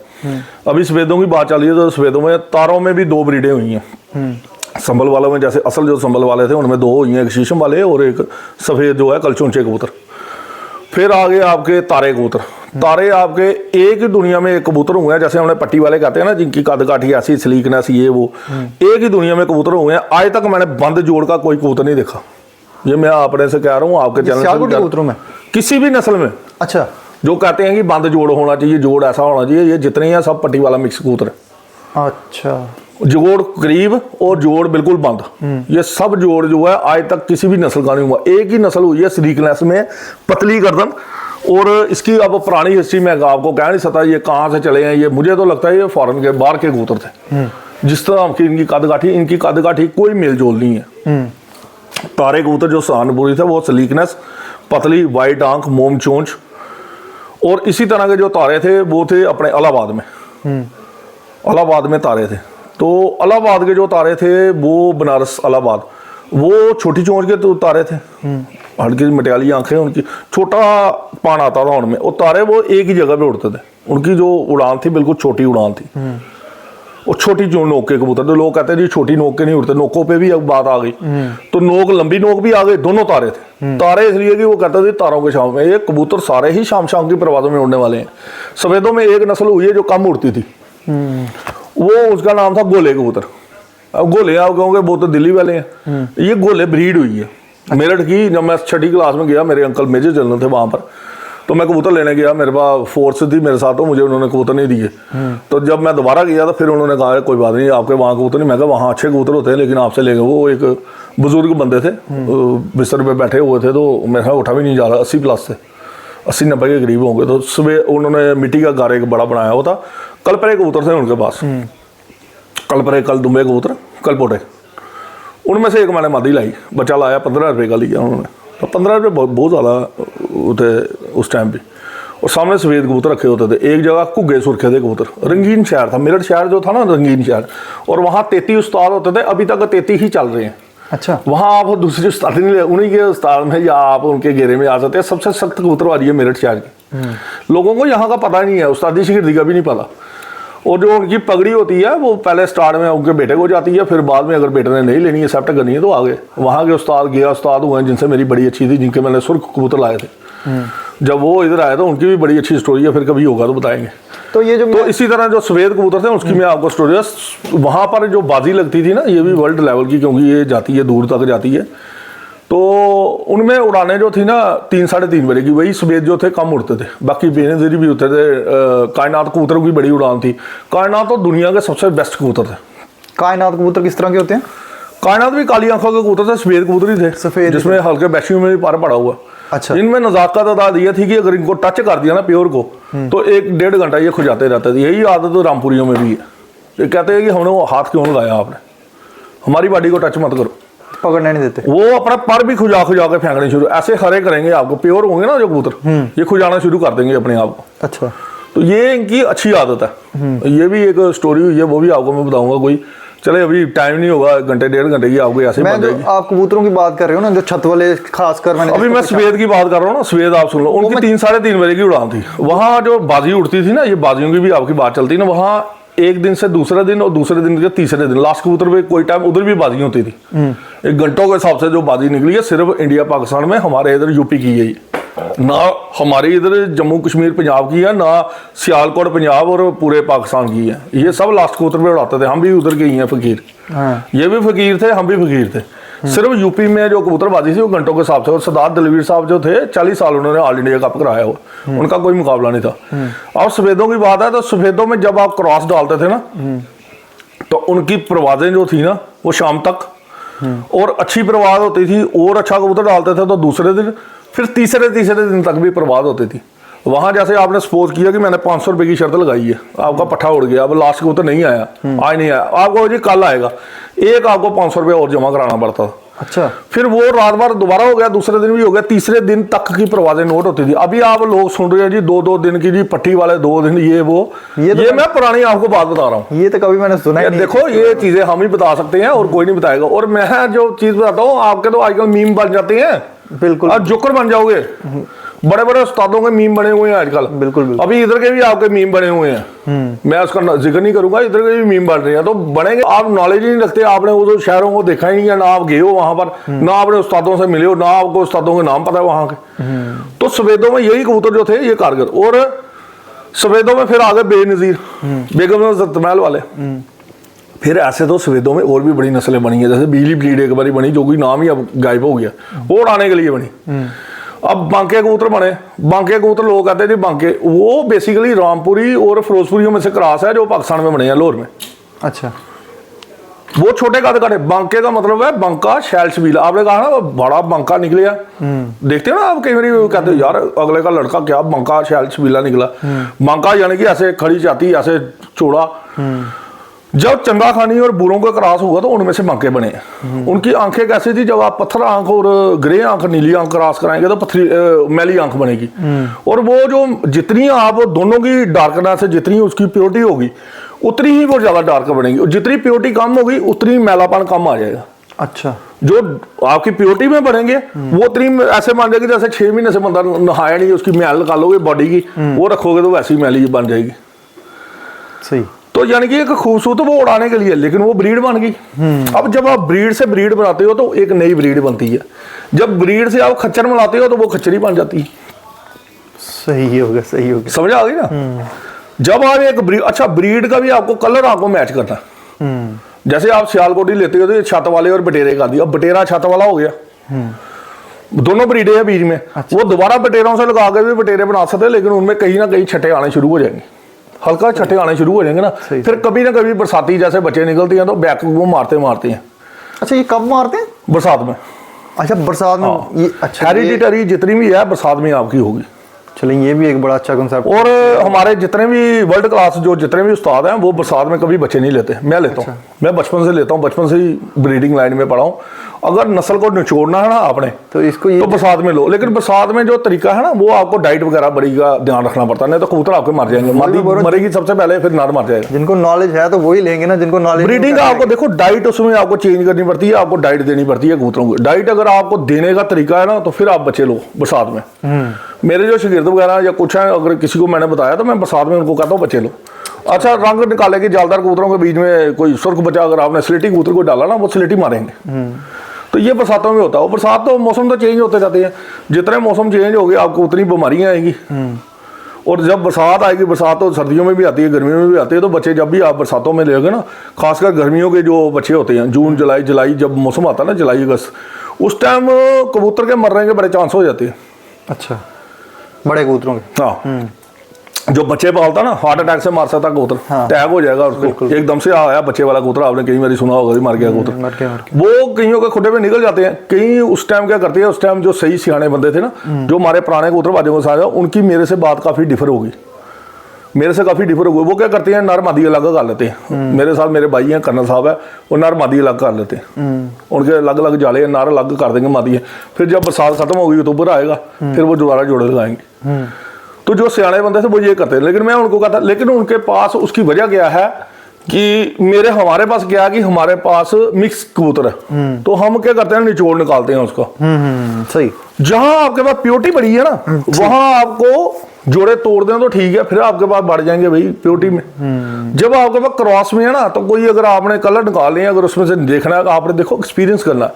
अभी सफेदों की बात चल रही है, तो सफेदों में तारों में भी 2 ब्रीडें हुई हैं। संभल वालों में जैसे असल जो संभल वाले थे उनमें 2 हुई हैं, एक शीशम वाले और एक सफ़ेद जो है कलचुंचे कबूतर। फिर आगे आपके तारे कबूतर। तारे आपके एक ही दुनिया में एक कबूतर हुए हैं, जैसे हमने पट्टी वाले कहते हैं ना, जिनकी कद काठी ऐसी स्लीकनेस ये वो, एक ही दुनिया में कबूतर हुए हैं। आज तक मैंने बंद जोड़ का कोई कबूतर नहीं देखा। ये मैं अपने से कह रहा हूँ, आपके चैनल सियालकोट कबूतरों में किसी भी नस्ल में। अच्छा, जो कहते हैं कि बंद जोड़ होना चाहिए, जोड़ ऐसा होना चाहिए, ये जितने हैं सब पट्टी वाला मिक्स कबूतर है। अच्छा, जोड़ करीब और जोड़ बिल्कुल बंद, ये सब जोड़ जो है आज तक किसी भी नस्ल का नहीं हुआ। एक ही नस्ल हुई है स्लीकनेस में, पतली गर्दन, और इसकी अब पुरानी हिस्ट्री में आपको कह नहीं सकता ये कहाँ से चले हैं। ये मुझे तो लगता है ये फॉरेन के बाहर के कबूतर थे। जिस तरह की इनकी कद काठी कोई मेल जोल नहीं है। तारे कबूतर जो सहारनपुरी थे वो स्लीकनेस, पतली वाइट आंख, मोम चोंच, और इसी तरह के जो तारे थे वो थे अपने इलाहाबाद में। इलाहाबाद में तारे थे, तो इलाहाबाद के जो तारे थे वो बनारस इलाहाबाद, वो छोटी चोंच के तो तारे थे, हल्की मटियाली आंखें उनकी, छोटा पान आता था उनमें। और तारे वो एक ही जगह पे उड़ते थे, उनकी जो उड़ान थी बिल्कुल छोटी उड़ान थी। और छोटी जो नोक के कबूतर, तो लोग कहते हैं जी छोटी नोक के नहीं उड़ते, नोकों पे भी अब बात आ गई। तो नोक, लंबी नोक भी आ गई, दोनों तारे थे। तारे इसलिए कि वो कहते थे तारों के शाम में, ये कबूतर सारे ही शाम शाम की परवाज़ों में उड़ने वाले हैं। सफेदों में एक नस्ल हुई है जो कम उड़ती थी, वो उसका नाम था गोले कबूतर। अब गोले आप कहोगे वो तो दिल्ली वाले हैं, ये गोले ब्रीड हुई है मेरठ की। जब मैं 6ठी क्लास में गया, मेरे अंकल मेजर जनरल थे वहाँ पर, तो मैं कबूतर लेने गया, मेरे पास फोर्स थी मेरे साथ, तो मुझे उन्होंने कबूतर नहीं दिए। तो जब मैं दोबारा गया तो फिर उन्होंने कहा कोई बात नहीं, आपके वहाँ कबूतर नहीं। मैं कहा वहाँ अच्छे कबूतर होते हैं लेकिन आपसे ले गए। वो एक बुजुर्ग बंदे थे, बिस्तर पे बैठे हुए थे, तो मेरा उठा भी नहीं जा रहा, 80 प्लस थे, 80-90 के करीब होंगे। तो सुबह उन्होंने मिट्टी का गारे बड़ा बनाया हुआ था, कलपरे कबूतर थे उनके पास, कलपरे, कल दुम्बे कबूतर, कलपोटे। उनमें से एक मैंने मादी लाई, बच्चा लाया, 15 रुपये का लिया उन्होंने। तो 15 रुपये बहुत ज़्यादा थे उस टाइम भी। और सामने सफ़ेद कबूतर रखे होते थे, एक जगह घुग्गे सुरखे थे कबूतर। रंगीन शहर था मेरठ शहर जो था ना, रंगीन शहर, और वहाँ 33 उस्ताद होते थे, अभी तक 33 ही चल रहे हैं। अच्छा, वहाँ आप दूसरे उस्ताद नहीं ले, उन्हीं के उस्ताद में या आप उनके घेरे में आ सकते हैं। सबसे सख्त कबूतरबाजी है मेरठ शहर की। लोगों को यहाँ का पता नहीं है, उस्तादी शिगिर्दी का भी नहीं पता। और जो उनकी पगड़ी होती है वो पहले स्टार्ट में उनके बेटे को जाती है, फिर बाद में अगर बेटे ने नहीं लेनी है, एक्सेप्ट करनी है, तो आगे वहाँ के उस्ताद गया उस्ताद हुए हैं जिनसे मेरी बड़ी अच्छी थी, जिनके मैंने सुर्ख कबूतर लाए थे। जब वो इधर आए तो उनकी भी बड़ी अच्छी स्टोरी है, फिर कभी होगा तो बताएंगे। तो ये जो तो इसी तरह जो सफ़ेद कबूतर थे उसकी मैं आपको स्टोरी है। वहाँ पर जो बाजी लगती थी ना, ये भी वर्ल्ड लेवल की, क्योंकि ये जाती है दूर तक जाती है। तो उनमें उड़ाने जो थी ना 3-3.5 बजे की, वही सफ़ेद जो थे कम उड़ते थे, बाकी बेनज़ीर भी होते थे। कायनात कबूतरों की बड़ी उड़ान थी। कायनात तो दुनिया के सबसे बेस्ट कबूतर थे। कायनात कबूतर किस तरह के होते हैं? कायनात भी काली आंखों के कबूतर थे, सफ़ेद कबूतर ही थे, सफ़ेद, जिसमें हल्के बैशियों में भी पार पड़ा हुआ। अच्छा, इनमें नज़ाकत अदा ये थी कि अगर इनको टच कर दिया ना प्योर को, तो 1-1.5 घंटा ये खुजाते रहते थे। यही आदत तो रामपुरियों में भी है। ये कहते हैं कि हमने वो हाथ क्यों लगाया, आपने हमारी बॉडी को टच मत करो, पकड़ने नहीं देते। वो अपना पर भी खुजा के फेंकने शुरू, ऐसे खड़े करेंगे आपको, प्योर होंगे ना जो कबूतर, ये खुजाना शुरू कर देंगे अपने आप को। अच्छा, तो ये इनकी अच्छी आदत है। ये भी एक स्टोरी हुई है, वो भी आपको मैं बताऊंगा कोई। चले अभी टाइम नहीं होगा, 1-1.5 घंटे की आपको ऐसे मैं जो आप कबूतरों की बात कर रहे हो ना, जो छत वाले, खासकर मैंने अभी मैं सफ़ेद की बात कर रहा हूँ ना, सफ़ेद आप सुन लो, उनकी 3-3.5 बजे की उड़ान थी। वहाँ जो बाजी उड़ती थी ना, ये बाजियों की भी आपकी बात चलती ना, वहाँ एक दिन से दूसरे दिन और दूसरे दिन के तीसरे दिन लास्ट कबूतर पे कोई टाइम उधर भी बाजी होती थी। एक घंटों के हिसाब से जो बाजी निकली है सिर्फ इंडिया पाकिस्तान में, हमारे इधर यूपी की है, ना हमारी इधर जम्मू कश्मीर पंजाब की है, ना सियालकोट पंजाब और पूरे पाकिस्तान की है। ये सब लास्ट कबूतर पे उड़ाते थे। हम भी उधर के ही हैं फकीर। ये भी फकीर थे, हम भी फकीर थे। सिर्फ यूपी में जो कबूतरबाजी थी वो घंटों के हिसाब से। और सरदार दलवीर साहब जो थे 40 साल उन्होंने ऑल इंडिया कप कराया हो, उनका कोई मुकाबला नहीं था। अब सफ़ेदों की बात है तो सफ़ेदों में जब आप क्रॉस डालते थे ना, तो उनकी परवाजें जो थी ना वो शाम तक, और अच्छी परवाज होती थी, और अच्छा कबूतर डालते थे तो दूसरे दिन, फिर तीसरे दिन तक भी परवाज होती थी। वहाँ जैसे आपने सपोज किया कि मैंने 500 रुपये की शर्त लगाई है, आपका पट्ठा उड़ गया, अब लास्ट कबूतर नहीं आया, आज नहीं आया, आपको जी कल आएगा, एक आपको 500 रुपये और जमा कराना पड़ता था। अच्छा, फिर वो रात बार दोबारा हो गया, दूसरे दिन भी हो गया, तीसरे दिन तक की परवाजें नोट होती थी। अभी आप लोग सुन रहे हैं जी 2-2 दिन की, जी पट्टी वाले 2 दिन, ये वो, ये मैं पुरानी आपको बात बता रहा हूँ। ये तो कभी मैंने सुना ही नहीं। देखो ये चीजें हम ही बता सकते हैं और कोई नहीं बताएगा। और मैं जो चीज बताता हूँ, आपके तो आजकल मीम बन जाते हैं, बिल्कुल, आप जोकर बन जाओगे। बड़े बड़े उस्तादों के मीम बने हुए हैं आजकल। बिल्कुल बिल्कुल। अभी इधर के भी आपके मीम बने हुए हैं, मैं उसका जिक्र नहीं करूंगा, इधर के भी मीम बन रहे हैं। तो बनेंगे, आप नॉलेज ही नहीं रखते, आपने वो तो शहरों को देखा ही नहीं है, ना आप गए हो वहां पर, ना आपने उस्तादों से मिले हो, ना आपको उस्तादों के नाम पता है वहां के। तो सफेदों में यही कबूतर जो थे ये कारगर। और सफेदों में फिर आगे बेनजीर, बेगम जतमहल वाले। फिर ऐसे तो सफेदों में और भी बड़ी नस्लें बनी है, जैसे बिजली ब्रीड एक बारी बनी, जो कोई नाम ही अब गायब हो गया, वो उड़ाने के लिए बनी। अब बांके कबूतर बने। बांके कबूतर लोग कहते हैं जी बांके, वो बेसिकली रामपुरी और फिरोजपुरियों में से क्रॉस है, जो पाकिस्तान में बने हैं, लाहौर में। अच्छा, वो छोटे कद का। बांके का मतलब है बंका शैल छबीला। आपने कहा ना बड़ा बंका निकलिया, देखते हो ना आप, कई बार कहते हो यार अगले का लड़का क्या बंका शैल छबीला निकला। बंका यानी कि ऐसे खड़ी जाती, ऐसे चौड़ा। जब चंगा खानी और बुरों का क्रॉस हुआ तो उनमें से बांके बने। उनकी आंखें कैसी थी, जब आप पत्थर आंख और ग्रे आंख, नीली आंख क्रॉस कराएंगे तो पथरी मैली आंख बनेगी। और वो जो जितनी आप दोनों की डार्कनेस है, जितनी उसकी प्योरिटी होगी, उतनी ही वो ज्यादा डार्क बनेगी। और जितनी प्योरिटी कम होगी उतनी मैलापन कम आ जाएगा। अच्छा, जो आपकी प्योरिटी में बढ़ेंगे वो उतनी ऐसे मान जाएगी जैसे 6 महीने से बंदा नहाया नहीं, उसकी मैल निकालोगे बॉडी की, वो रखोगे तो वैसी मैली बन जाएगी। सही। तो यानी कि एक खूबसूरत वो उड़ाने के लिए, लेकिन वो ब्रीड बन गई। अब जब आप ब्रीड से ब्रीड बनाते हो तो एक नई ब्रीड बनती है। जब ब्रीड से आप खच्चर मिलाते हो तो वो खच्चरी बन जाती है। सही हो गया, सही हो गया। समझ आ गई ना। जब आप एक ब्रीड, अच्छा ब्रीड का भी आपको कलर आपको मैच करना है। जैसे आप सियालकोटी लेते हो तो छत वाले और बटेरे का दिया, अब बटेरा छत वाला हो गया, दोनों ब्रीडे हैं बीच में। अच्छा। वो दोबारा बटेरों से लगा के भी बटेरे बना सकते हैं, लेकिन उनमें कहीं ना कहीं छठे आने शुरू हो जाएंगे, हल्का छठे आने शुरू हो जाएंगे ना। फिर कभी ना कभी बरसाती जैसे बच्चे निकलते हैं तो बैक वो मारते हैं। अच्छा, ये कब मारते हैं? बरसात में। अच्छा, बरसात में। ये अच्छा, हेरिडिटरी जितनी भी है बरसात में आपकी होगी। चलिए, ये भी एक बड़ा अच्छा कंसेप्ट। और हमारे जितने भी वर्ल्ड क्लास जो जितने भी उस्ताद हैं वो बरसात में कभी बच्चे नहीं लेते, मैं लेता हूँ। मैं बचपन से लेता हूँ, बचपन से ही ब्रीडिंग लाइन में पढ़ा हूँ। अगर नस्ल को निचोड़ना है ना आपने तो इसको तो बरसात में लो, लेकिन बरसात में जो तरीका है ना वो आपको डाइट वगैरह बड़ी का ध्यान रखना पड़ता है, नहीं तो कबूतर आपके मर जाएंगे। मादी मरेगी सबसे पहले, फिर नर मर जाएगा। जिनको नॉलेज है तो वही लेंगे ना, जिनको नॉलेज। ब्रीडिंग का आपको देखो डाइट उसमें आपको चेंज करनी पड़ती है, आपको डाइट देनी पड़ती है कबूतरों को। डाइट अगर आपको देने का तरीका है ना तो फिर आप बच्चे लो बरसात में। मेरे जो शागिर्द वगैरह या कुछ है, अगर किसी को मैंने बताया तो मैं बरसात में उनको कहता हूँ बच्चे लो। अच्छा, रंग निकाले कि जालदार कबूतरों के बीच में कोई सुर्ख बचा अगर आपने स्लेटी कबूतर को डाला ना, वो स्लेटी मारेंगे। तो ये बरसातों में होता है। बरसात तो मौसम तो चेंज होते जाते हैं, जितने मौसम चेंज हो गए आपको उतनी बीमारियां आएंगी। और जब बरसात आएगी, बरसात तो सर्दियों में भी आती है, गर्मियों में भी आती है, तो बच्चे जब भी आप बरसातों में लेंगे ना, खासकर गर्मियों के जो बच्चे होते हैं, जून जुलाई जब मौसम आता है ना, जुलाई अगस्त, उस टाइम कबूतर के मरने के बड़े चांस हो जाते हैं। अच्छा, बड़े कबूतरों के। हाँ, जो बच्चे पालता ना, हार्ट अटैक से मार सकता कबूतर। हाँ। टैग हो जाएगा उसको, एकदम से आया बच्चे वाला कबूतर, आपने कई बार सुना होगा, मर गया कबूतर। वो कईयों के खुडे में निकल जाते हैं। कई उस टाइम क्या करते हैं, उस टाइम जो सही सियाने बंदे थे ना, जो हमारे पुराने कबूतरबाजों के साथ, उनकी मेरे से बात काफी डिफर होगी, मेरे से काफी डिफर होगी। वो क्या करते हैं, नर मादी अलग कर लेते हैं। मेरे साथ मेरे भाई हैं, कर्नल साहब है, वो नर मादी अलग कर लेते हैं। उनके अलग अलग जाले, नर अलग कर देंगे, मादी है। फिर जब बरसात खत्म होगी अक्टूबर आएगा, फिर वो दोबारा जोड़े लगाएंगे। तो जो सियाने बंदे थे वो ये करते हैं, लेकिन मैं उनको कहता, लेकिन उनके पास उसकी वजह क्या है कि हमारे पास क्या है कि हमारे पास मिक्स कबूतर है, तो हम क्या करते हैं, निचोड़ निकालते हैं उसको। सही। जहां आपके पास प्योरिटी बड़ी है ना, वहां आपको जोड़े तोड़ दें तो ठीक है, फिर आपके पास बढ़ जाएंगे भाई प्योरिटी में। जब आपके पास क्रॉस में है ना, तो कोई अगर आपने कलर निकाले, अगर उसमें से देखना है, आपने देखो एक्सपीरियंस करना।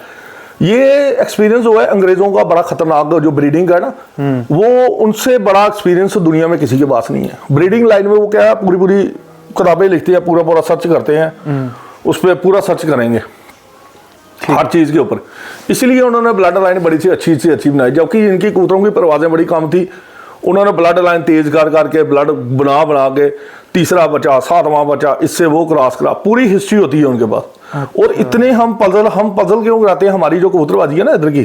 ये एक्सपीरियंस जो है अंग्रेजों का बड़ा खतरनाक, जो ब्रीडिंग का है ना, वो उनसे बड़ा एक्सपीरियंस दुनिया में किसी के पास नहीं है। ब्रीडिंग लाइन में वो क्या है, पूरी पूरी किताबें लिखते हैं, पूरा सर्च करते हैं, उस पर पूरा सर्च करेंगे हर चीज के ऊपर। इसलिए उन्होंने ब्लड लाइन बड़ी सी अच्छी बनाई, जबकि इनकी कबूतरों की परवाजें बड़ी कम थी। उन्होंने ब्लड लाइन तेज कर करके ब्लड बना के तीसरा बचा, 7वां बचा, इससे वो क्रॉस करा, पूरी हिस्ट्री होती है उनके पास। और इतने हम पजल क्यों कराते हैं, हमारी जो कबूतरबाजी है ना इधर की,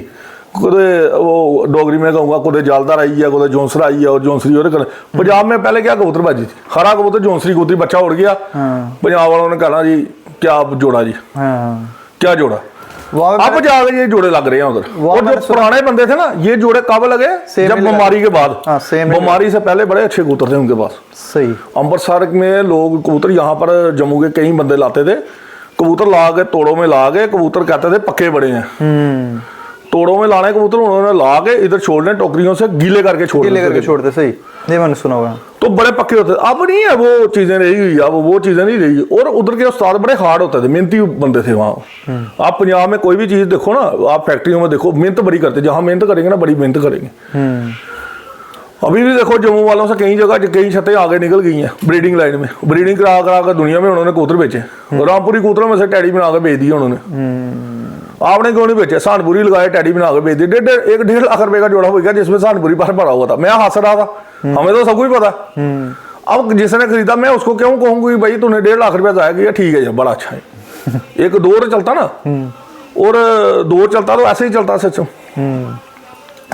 वो डोगरी में कहूँगा, कुछ जालदार आई है, कुछ जोंसरा आई है, और जोंसरी और पंजाब में पहले क्या कबूतरबाजी थी, हरा कबूतर जोंसरी कबूतरी, बच्चा उड़ गया, पंजाब वालों ने कहना जी क्या जोड़ा जी, क्या जोड़ा। अब जाके ये जोड़े लग रहे हैं उधर। और जो पुराने बंदे थे ना, ये जोड़े कब लगे, जब बीमारी के बाद। बीमारी से पहले बड़े अच्छे कबूतर थे उनके पास। सही। अमृतसर में लोग कबूतर, यहाँ पर जम्मू के कई बंदे लाते थे कबूतर, ला के तोड़ों में ला के कबूतर, कहते थे पक्के बड़े हैं। तोड़ों में लाने कबूतर उन्होंने ला के इधर छोड़ने, टोकरियों से गीले करके छोड़ते। सही, ये मैंने सुना हुआ है। तो बड़े पक्के होते थे। अब नहीं है वो चीजें रही हुई, अब वो चीजें नहीं रही। और उधर के उस्ताद बड़े हार्ड होते थे, मेहनती बंदे थे वहाँ। आप पंजाब में कोई भी चीज देखो ना, आप फैक्ट्रियों में देखो, मेहनत बड़ी करते, जहाँ मेहनत करेंगे ना बड़ी मेहनत करेंगे। अभी भी देखो जम्मू वालों से कई जगह कई छतें आगे निकल गई हैं ब्रीडिंग लाइन में, ब्रीडिंग करा करा कर दुनिया में उन्होंने कबूतर बेचे। रामपुरी कबूतरों में से टैडी बना के बेच दिए उन्होंने। आपने क्यों नहीं बेचे? सहारनपुरी लगाए, टैडी बना के बेच दिए। 1.5 लाख रुपए का जोड़ा हो गया जिसमें सहारनपुरी पर भरा हुआ था। मैं हंस रहा था, हमें तो सब कुछ पता। अब जिसने खरीदा मैं उसको क्यों कहूंगी भाई तूने 1.5 लाख रुपया जाया किया, ठीक है जी बड़ा अच्छा है। एक दौर चलता ना, और दौर चलता तो ऐसे ही चलता सच।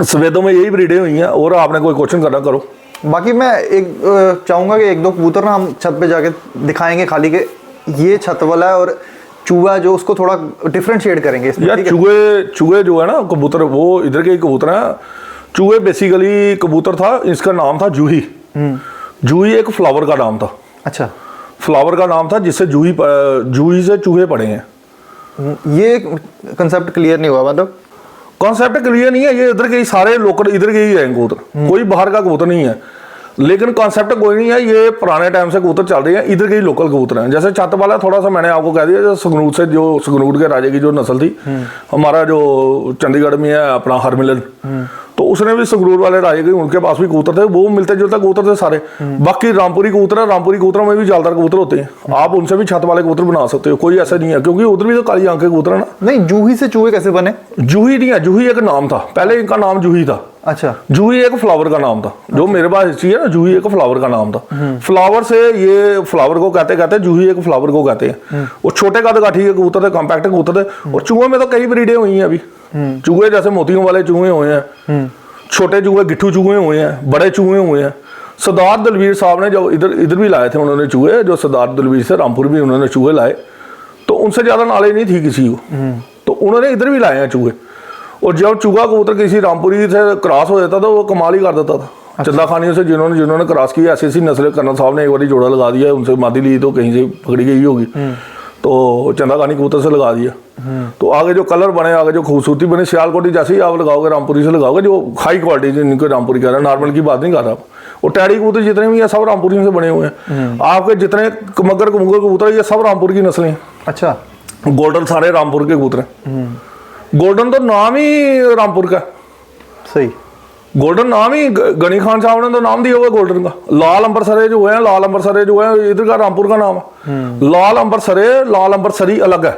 सफेदों में यही ब्रीडें हुई हैं। और आपने कोई क्वेश्चन करना करो। बाकी मैं एक चाहूंगा कि 1-2 कबूतर ना हम छत पे जाके दिखाएंगे खाली के ये छत वाला है, और चूहा जो उसको थोड़ा डिफरेंशिएट करेंगे इसमें। यार चूहे जो है ना कबूतर, वो इधर के ही कबूतर हैं। चूहे बेसिकली कबूतर था, इसका नाम था जूही। जूही एक फ्लावर का नाम था। अच्छा, फ्लावर का नाम था जिससे जूही से चूहे पड़े हैं। ये कंसेप्ट क्लियर नहीं हुआ। मतलब कॉन्सेप्ट क्लियर नहीं है। ये इधर के ही सारे लोकल इधर के ही हैं कबूतर, कोई बाहर का कबूतर नहीं है। लेकिन कॉन्सेप्ट कोई नहीं है, ये पुराने टाइम से कबूतर चल रहे हैं, इधर के ही लोकल कबूतर हैं। जैसे छत वाला थोड़ा सा मैंने आपको कह दिया, जो संगरूर से, जो संगरूर के राजे की जो नस्ल थी, हमारा जो चंडीगढ़ में है अपना हरमिलन, तो उसने भी संगरूर वाले राजे के, उनके पास भी कबूतर थे, वो मिलते जुलते कबूतर थे सारे। बाकी रामपुरी कबूतर है, रामपुरी कबूतरों में भी जालदार कबूतर होते हैं, आप उनसे भी छत वाले कबूतर बना सकते हो, कोई ऐसा नहीं है। क्योंकि उधर भी तो काली आंख के कबूतर है ना। नहीं, जूही से चूहे कैसे बने? जूही नहीं है, जूही एक नाम था पहले, इनका नाम जूही था। अच्छा, जूही एक फ्लावर का नाम था। जो मेरे पास हिस्ट्री है ना, जूही एक फ्लावर का नाम था। फ्लावर से ये फ्लावर को कहते जूही एक फ्लावर को कहते हैं। वो छोटे कदकाठी के कबूतर थे, कॉम्पैक्ट कबूतर थे। और चूहे में तो कई ब्रीडें हुई हैं अभी। चूहे जैसे मोतियों वाले चूहे हुए हैं, छोटे चूहे गिट्ठू चूहे हुए हैं, बड़े चूहे हुए हैं। सरदार दलवीर साहब ने जो इधर भी लाए थे उन्होंने चूहे, जो सरदार दलवीर से रामपुर भी उन्होंने चूहे लाए, तो उनसे ज्यादा नॉलेज नहीं थी किसी को, तो उन्होंने इधर भी लाए हैं चूहे। और जब चूहा कबूतर किसी रामपुरी से क्रॉस हो जाता था, वो कमाल ही कर देता था। चंदा खानियों से जिन्होंने क्रॉस किया, ऐसी नस्लें, कर्नल साहब ने एक बार जोड़ा लगा दिया, उनसे मादी ली तो कहीं से पकड़ी गई होगी, तो चंदा खानी कबूतर से लगा दिया। तो आगे जो कलर बने, आगे जो खूबसूरती बनी, सियालकोटी जैसे ही आप लगाओगे, रामपुरी से लगाओगे, जो हाई क्वालिटी जिनको रामपुरी कह रहे हैं, नॉर्मल की बात नहीं कर रहा। और टैडी कबूतर जितने भी है सब रामपुरियों से बने हुए हैं। आपके जितने मगर कबूतर ये सब रामपुर की नस्लें हैं। अच्छा, गोल्डन सारे रामपुर के कबूतर हैं। गोल्डन तो नाम ही रामपुर का। सही, गोल्डन नाम ही गनी खान साहब ने तो नाम दिया हुआ गोल्डन का। लाल अंबरसरे जो है, लाल अंबरसरे जो है, इधर का रामपुर का नाम है। लाल अंबरसरे, लाल अंबरसरी अलग है।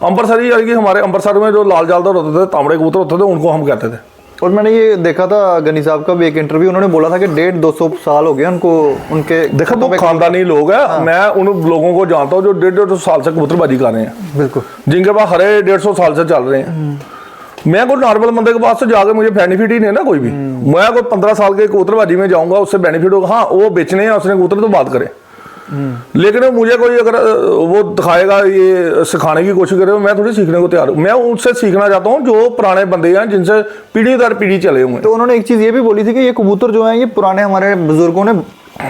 अंबरसरी यानी कि हमारे अंबरसर में जो लाल जालदार होते थे, तांबड़े कबूतर होते थे, उनको हम कहते थे। और मैंने ये देखा था गनी साहब का भी एक इंटरव्यू, उन्होंने बोला था कि 150-200 साल हो गए उनको, उनके देखो वो खानदानी लोग हैं। हाँ। मैं उन लोगों को जानता हूँ जो 150 साल से कबूतरबाजी कर रहे हैं। बिल्कुल, जिनके पास हरे 150 साल से चल रहे हैं। मैं कोई नॉर्मल बंदे के पास से जाकर मुझे बेनिफिट ही नहीं है ना कोई भी। मैं कोई 15 साल के कबूतरबाजी में जाऊंगा, उससे बेनिफिट होगा। हाँ, वो बेचने हैं उसने कबूतर तो बात करे, लेकिन मुझे कोई अगर वो दिखाएगा, ये सिखाने की कोशिश करे, मैं थोड़ी सीखने को तैयार हूँ। मैं उनसे सीखना चाहता हूँ जो पुराने बंदे हैं, जिनसे पीढ़ी दर पीढ़ी चले हुए। तो उन्होंने एक चीज ये भी बोली थी कि ये कबूतर जो है ये पुराने हमारे बुजुर्गों ने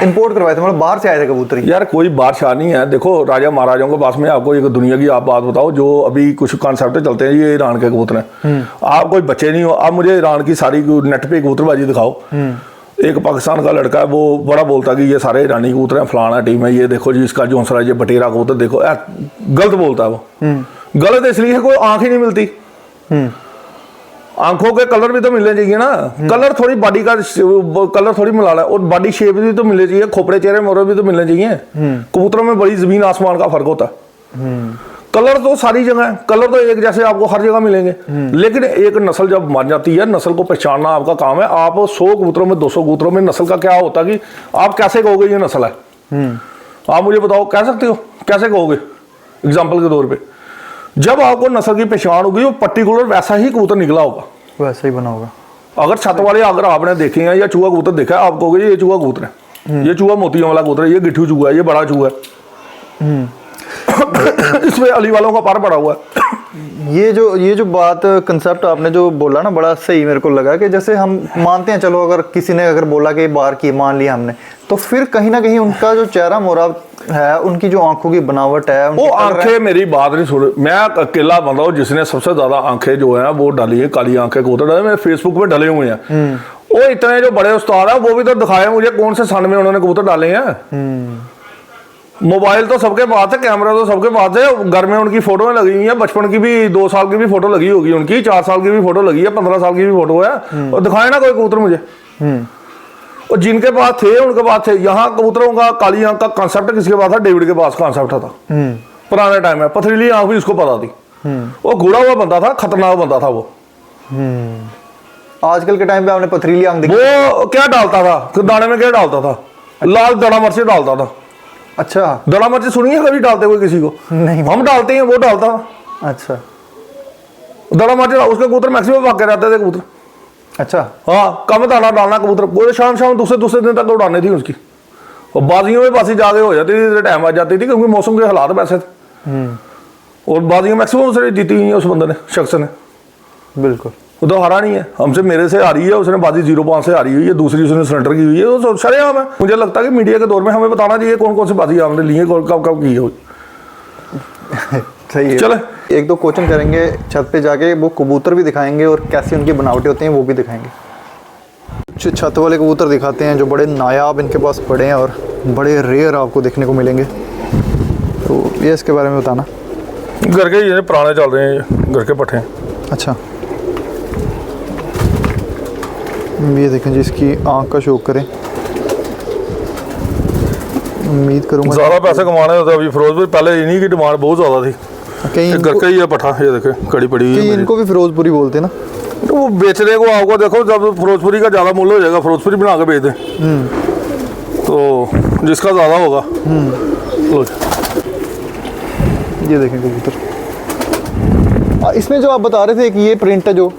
इंपोर्ट करवाए थे, मतलब बाहर से आए थे कबूतर। यार कोई बादशाह नहीं है। देखो राजा महाराजाओं के पास में, आपको एक दुनिया की आप बात बताओ, जो अभी कुछ कॉन्सेप्ट चलते हैं, ये ईरान के कबूतर हैं। आप कोई बच्चे नहीं हो, आप मुझे ईरान की सारी नेट पे कबूतरबाजी दिखाओ। एक पाकिस्तान का लड़का है, वो बड़ा बोलता कि ये सारे ईरानी कबूतर हैं, फलाना टीम है, ये देखो जी इसका जोंसरा, ये बटेरा कबूतर देखो, गलत बोलता है वो। गलत इसलिए है कोई आंख ही नहीं मिलती। आंखों के कलर भी तो मिलने चाहिए ना। कलर थोड़ी बॉडी का कलर थोड़ी मिलाना है, और बॉडी शेप भी तो मिलने चाहिए, खोपड़े चेहरे मोरे भी तो मिलने चाहिए। कबूतरों में बड़ी जमीन आसमान का फर्क होता है। कलर तो सारी जगह है, कलर तो एक जैसे आपको हर जगह मिलेंगे, लेकिन एक नस्ल जब मान जाती है, नस्ल को पहचानना आपका काम है। आप 100 कबूतरों में 200 कबूतरों में नस्ल का क्या होता है कि आप कैसे कहोगे ये नस्ल है। आप मुझे बताओ, कह सकते हो? कैसे कहोगे? एग्जाम्पल के तौर पे, जब आपको नस्ल की पहचान होगी, वो पर्टिकुलर वैसा ही कबूतर निकला होगा, वैसा ही बना होगा। अगर छत वाले अगर आपने देखे हैं या चूहा कबूतर देखा है, आप कहोगे ये चूहा कबूतर है, ये चूहा मोतियों वाला कबूतर है, ये गिट्ठू चूहा है, ये बड़ा चूहा है। इसमें अली वालों का पार पड़ा हुआ है। ये जो बात कंसेप्ट आपने जो बोला ना, बड़ा सही मेरे को लगा कि जैसे हम मानते हैं, चलो अगर किसी ने अगर बोला कि बाहर की मान लिया हमने, तो फिर कहीं ना कहीं उनका जो चेहरा मोहरा है, उनकी जो आंखों की बनावट है, वो आंखें, मेरी बात नहीं सुन, मैं अकेला बंदा हूँ जिसने सबसे ज्यादा आंखें जो है वो डाली है, काली आंखें कबूतर डाले, मेरे फेसबुक पे डले हुए हैं। वो इतने जो बड़े उस्ताद है वो भी तो दिखाए मुझे कौन से सन में उन्होंने कबूतर डाले हैं। मोबाइल तो सबके पास है, कैमरा तो सबके पास है, घर में उनकी फोटो लगी हुई है, बचपन की भी 2 साल की भी फोटो लगी होगी उनकी, 4 साल की भी फोटो लगी है, 15 साल की भी फोटो है, और दिखाए ना कोई कबूतर मुझे। और जिनके पास थे उनके पास थे। यहाँ कबूतरों का काली आंख का कॉन्सेप्ट किसके पास था? डेविड के पास कॉन्सेप्ट था पुराने टाइम में। पथरीली आंख भी उसको पता थी। वो घुड़ा हुआ बंदा था, खतरनाक बंदा था वो। आजकल के टाइम पे आपने पथरीली आंख देखी? वो क्या डालता था दाने में, क्या डालता था? लाल दड़ा मिर्च डालता था। अच्छा, दड़ा मिर्च सुनी है कभी डालते हुए किसी को? नहीं। हम डालते हैं, वो डालता। अच्छा, दड़ा मिर्च उसके कबूतर मैक्सिमम भाग के रहते थे कबूतर। अच्छा, हाँ, कम दाना डालना कबूतर, पूरे शाम दूसरे दिन तक उड़ानी थी उसकी। और बाजियों में बासी जाके हो जाती थी, टाइम आ जाती थी, क्योंकि मौसम के हालात वैसे थे। और बाजियां मैक्सिमम उसने जीती हुई है उस बंदे ने, शख्स ने। बिल्कुल। वो तो हारा नहीं है हमसे, मेरे से हारी है उसने, बाजी 0-5 से हारी हुई है, दूसरी उसने सरेंडर की हुई है। वो शरेआम है। मुझे लगता है कि मीडिया के दौर में हमें बताना चाहिए कौन कौन सी बाजी हमने ली है, कब कब की है। सही है। चले 1-2 क्वेश्चन करेंगे छत पे जाके, वो कबूतर भी दिखाएंगे और कैसे उनकी बनावटें होती हैं वो भी दिखाएंगे। कुछ छत वाले कबूतर दिखाते हैं जो बड़े नायाब इनके पास पड़े हैं और बड़े रेयर आपको देखने को मिलेंगे, तो ये इसके बारे में बताना। घर के ये पुराने चल रहे हैं, घर के पट्ठे। अच्छा, ये देखें जी, इसकी आँख का शौक करें। उम्मीद करूँगा ज़्यादा पैसे कमाने होते अभी फिरोजपुर, पहले इन्हीं की डिमांड बहुत ज़्यादा थी। कहीं घर का ही है पट्ठा, ये देखे कड़ी पड़ी हुई है। इनको भी फिरोजपुरी बोलते हैं ना? तो वो बेचने को आपको देखो, जब फिरोजपुरी का ज़्यादा मूल्य हो जाएगा फिरोजपुरी बना के बेच दें, तो जिसका ज़्यादा होगा। लो ये देखें कबूतर। इसमें जो आप बता रहे थे कि ये प्रिंट है, जो